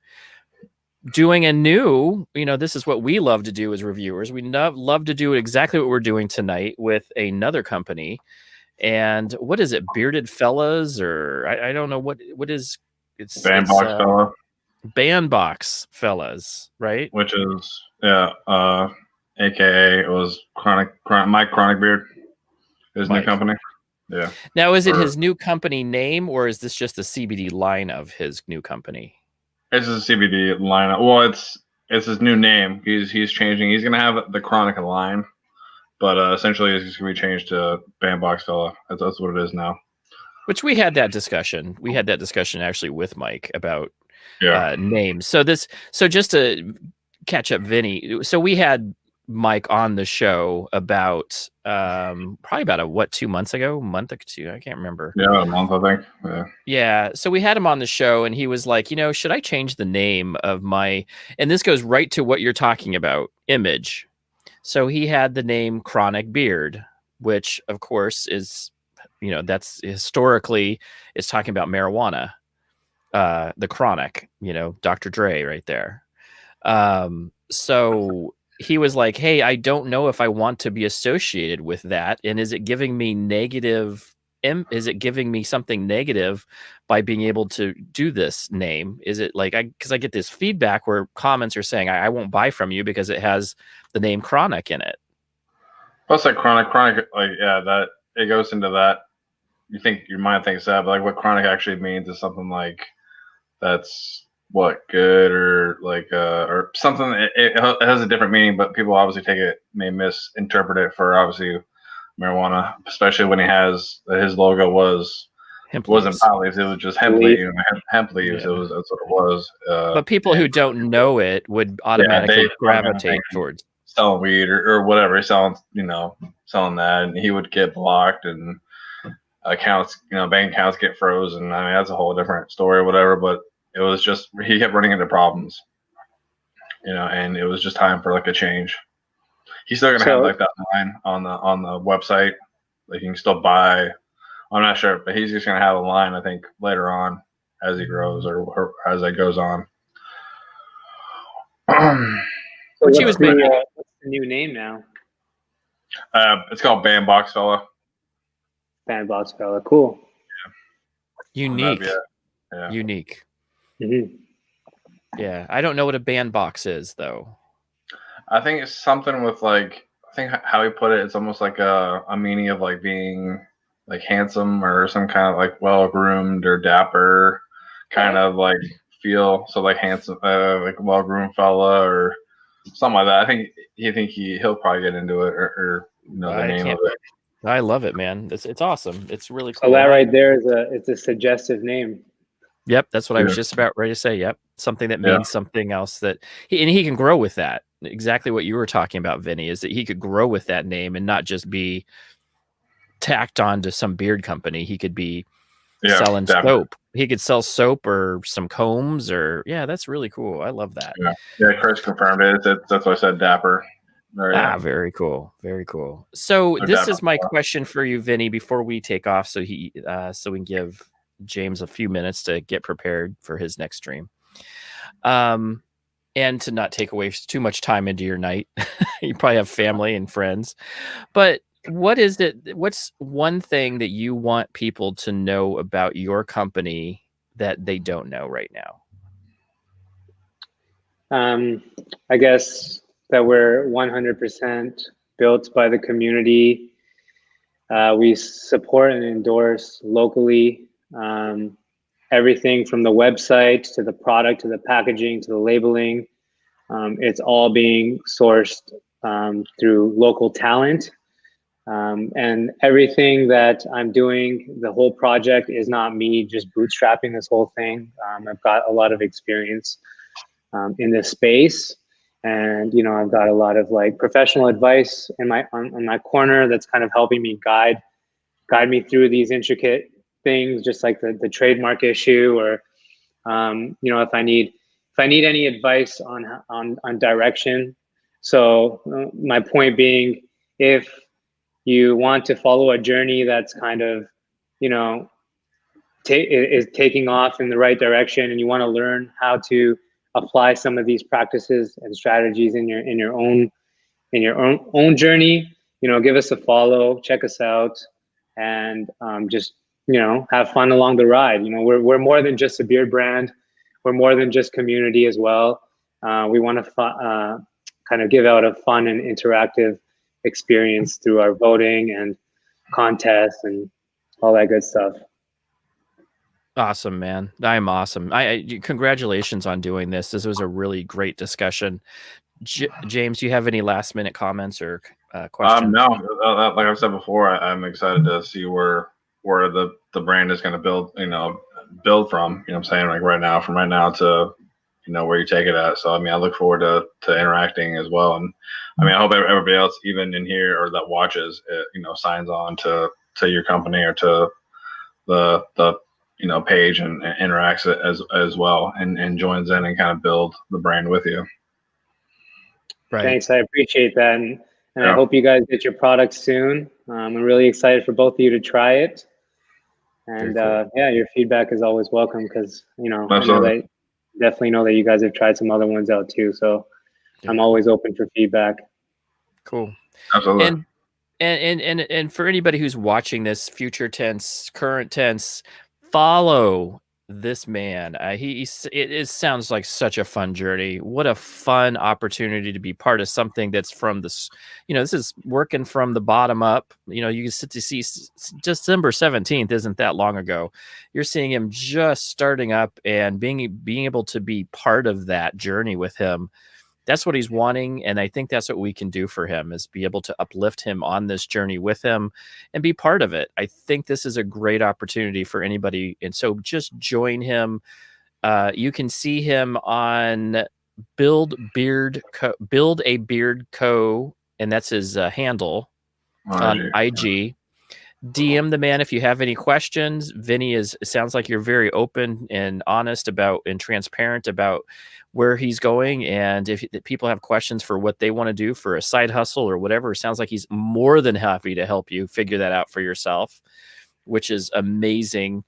doing a new, this is what we love to do as reviewers. We love to do exactly what we're doing tonight with another company. And what is it? Bearded Fellas, or I don't know what is it's Bandbox Fella. Bandbox Fellas, right? Which is AKA it was Mike Chronic Beard, his new company. Yeah. Now, is it his new company name, or is this just the CBD line of his new company? This is a CBD line. Well, it's his new name. He's changing. He's gonna have the Chronic line, but essentially it's just gonna be changed to Bandbox Fella. That's what it is now. Which we had that discussion. We had that discussion actually with Mike about names. So just to catch up, Vinny. So we had Mike on the show about probably about 2 months ago, month or two, I can't remember. Yeah, a month, I think. Yeah. So we had him on the show, and he was like, should I change the name of my? And this goes right to what you're talking about, image. So he had the name Chronic Beard, which of course is, that's historically is talking about marijuana. The Chronic, Dr. Dre right there. So he was like, hey, I don't know if I want to be associated with that. And is it giving me is it giving me something negative by being able to do this name? Is it like, because I get this feedback where comments are saying, I won't buy from you because it has the name Chronic in it. Plus, like Chronic, like, yeah, that it goes into that your mind thinks that, but like what chronic actually means is something like that's what good or something. It has a different meaning, but people obviously may misinterpret it for obviously marijuana, especially when his logo wasn't pot leaves, it was just hemp leaves. Hemp leaves. Yeah. That's what it was. But people who don't know it would automatically gravitate towards selling weed or whatever, selling that, and he would get blocked and accounts, bank accounts get frozen. I mean, that's a whole different story or whatever, but it was just, he kept running into problems, and it was just time for like a change. He's still going to have like that line on the website. Like you can still buy, I'm not sure, but he's just going to have a line, I think, later on as he grows or as it goes on. What's the new name now? It's called Bandbox Fella. Bandbox Fella, cool. Yeah. Unique. Yeah. Unique. Mm-hmm. Yeah, I don't know what a bandbox is though. I think it's something with like, I think how he put it, it's almost like a meaning of like being like handsome or some kind of like well groomed or dapper kind of like feel. So like handsome, like well groomed fella or something like that. I think he'll probably get into it or the name of it. I love it, man. It's awesome. It's really cool. So that right there it's a suggestive name. Yep, that's what I was just about ready to say. Yep, something that means something else that he can grow with that. Exactly what you were talking about, Vinny, is that he could grow with that name and not just be tacked on to some beard company. He could be selling soap. He could sell soap or some combs or that's really cool. I love that. Yeah, Chris confirmed it. That's why I said dapper. Very cool. Very cool. So this is my question for you, Vinny, before we take off, so we can give James a few minutes to get prepared for his next stream. And to not take away too much time into your night. You probably have family and friends. But what's one thing that you want people to know about your company that they don't know right now? I guess that we're 100% built by the community. We support and endorse locally. Everything from the website to the product to the packaging to the labeling, it's all being sourced through local talent. And everything that I'm doing, the whole project is not me just bootstrapping this whole thing. I've got a lot of experience in this space, and I've got a lot of like professional advice in on my corner that's kind of helping me guide me through these intricate things, just like the trademark issue, or if I need any advice on direction. So my point being, if you want to follow a journey that's kind of is taking off in the right direction, and you want to learn how to apply some of these practices and strategies in your own journey, give us a follow, check us out, and just have fun along the ride. We're more than just a beer brand. We're more than just community as well. We want to kind of give out a fun and interactive experience through our voting and contests and all that good stuff. Awesome, man. I'm awesome. Congratulations on doing this. This was a really great discussion. James, do you have any last minute comments or questions? No, like I've said before, I'm excited to see where the brand is going to build from, I'm saying, like from right now to, where you take it at. So, I look forward to interacting as well. And I hope everybody else, even in here or that watches, signs on to your company or to the page and interacts as well and joins in and kind of build the brand with you. Right. Thanks. I appreciate that. And I hope you guys get your product soon. I'm really excited for both of you to try it. And cool. Your feedback is always welcome, because, I definitely know that you guys have tried some other ones out too. So I'm always open for feedback. Cool. Absolutely. And for anybody who's watching this, future tense, current tense, follow this man, sounds like such a fun journey. What a fun opportunity to be part of something that's from this, this is working from the bottom up. You can sit to see December 17th isn't that long ago. You're seeing him just starting up and being able to be part of that journey with him. That's what he's wanting. And I think that's what we can do for him, is be able to uplift him on this journey with him and be part of it. I think this is a great opportunity for anybody. And so just join him. You can see him on Build a Beard Co. And that's his handle on IG. DM the man if you have any questions. Vinny sounds like you're very open and honest about and transparent about where he's going. And if people have questions for what they want to do for a side hustle or whatever, it sounds like he's more than happy to help you figure that out for yourself, which is amazing.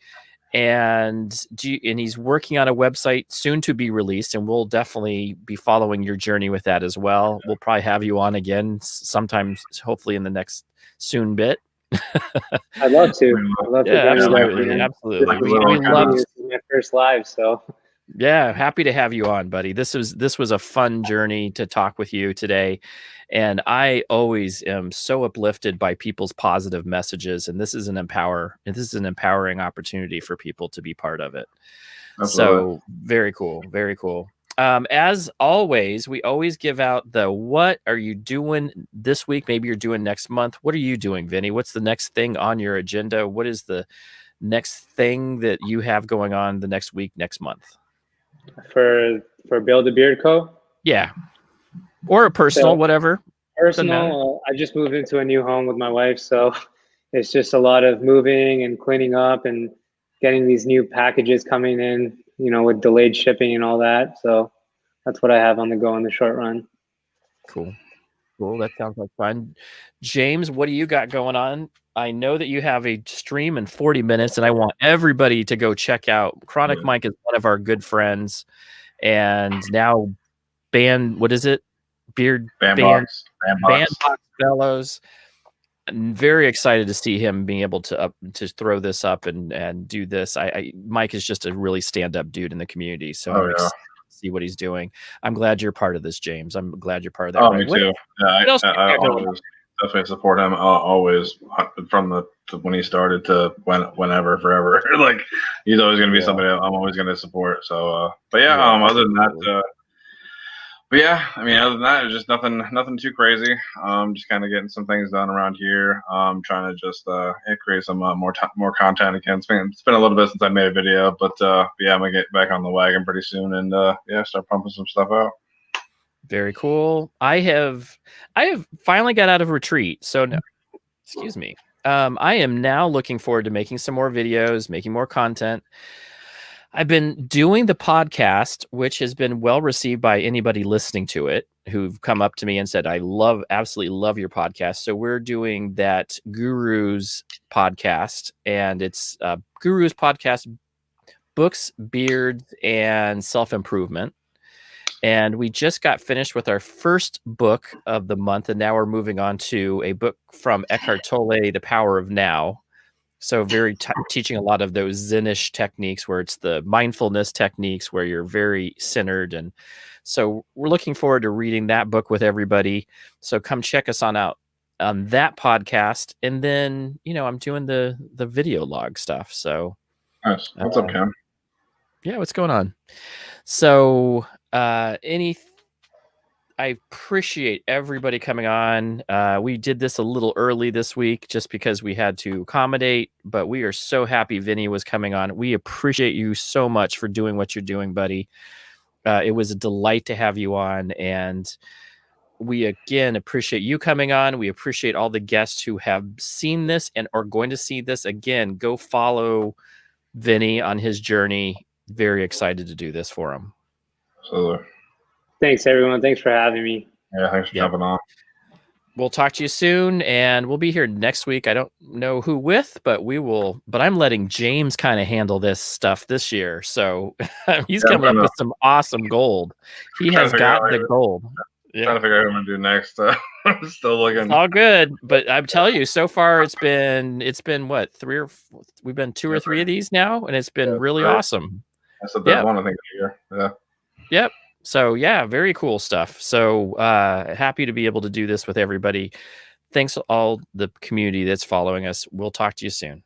And he's working on a website soon to be released, and we'll definitely be following your journey with that as well. We'll probably have you on again sometimes, hopefully in the next soon bit. I'd love to. Absolutely. We love this is my first live, so yeah, happy to have you on, buddy. This was a fun journey to talk with you today, and I always am so uplifted by people's positive messages, and this is an empowering opportunity for people to be part of it. Absolutely. So very cool, very cool. As always, we always give out the what are you doing this week? Maybe you're doing next month. What are you doing, Vinny? What's the next thing on your agenda? What is the next thing that you have going on the next week, next month? For Build a Beard Co.? Yeah. Or a personal, whatever. Personal. I just moved into a new home with my wife, so it's just a lot of moving and cleaning up and getting these new packages coming in, with delayed shipping and all that. So that's what I have on the go in the short run. Cool. That sounds like fun. James, what do you got going on? I know that you have a stream in 40 minutes, and I want everybody to go check out. Chronic Mike is one of our good friends, and now what is it? Bandbox Fellows. I'm very excited to see him being able to throw this up and do this. Mike is just a really stand-up dude in the community, so I'm excited to see what he's doing. I'm glad you're part of this, James. I'm glad you're part of that. Oh, me too. Yeah, I always definitely support him. Always, from when he started to whenever, forever. Like, he's always going to be somebody I'm always going to support. So, other than that. But yeah, other than that, it's just nothing too crazy. Just kind of getting some things done around here. Trying to just create some more content again. It's been a little bit since I made a video, but I'm gonna get back on the wagon pretty soon and start pumping some stuff out. Very cool. I have finally got out of retreat, so no, excuse me. I am now looking forward to making some more videos, making more content. I've been doing the podcast, which has been well received by anybody listening to it, who've come up to me and said, I absolutely love your podcast. So we're doing that Gurus podcast, and it's Gurus podcast, books, beards, and self-improvement. And we just got finished with our first book of the month, and now we're moving on to a book from Eckhart Tolle, The Power of Now. So teaching a lot of those Zenish techniques, where it's the mindfulness techniques where you're very centered. And so we're looking forward to reading that book with everybody. So come check us out on that podcast. And then, I'm doing the video log stuff. So nice. What's up, Cam? Yeah, what's going on? So I appreciate everybody coming on. We did this a little early this week just because we had to accommodate, but we are so happy Vinny was coming on. We appreciate you so much for doing what you're doing, buddy. It was a delight to have you on, and we again appreciate you coming on. We appreciate all the guests who have seen this and are going to see this. Again, go follow Vinny on his journey. Very excited to do this for him. Absolutely. Thanks, everyone. Thanks for having me. Yeah, thanks for jumping on. We'll talk to you soon, and we'll be here next week. I don't know who with, but we will. But I'm letting James kind of handle this stuff this year, so he's coming up with some awesome gold. He has got the gold. Trying to figure out what I'm gonna do next. I'm still looking. It's all good, but I'm telling you, so far it's been what, we've been 2 or 3 of these now, and it's been really awesome. That's the third one, I think, this year. Yep. So yeah, very cool stuff. So happy to be able to do this with everybody. Thanks all the community that's following us. We'll talk to you soon.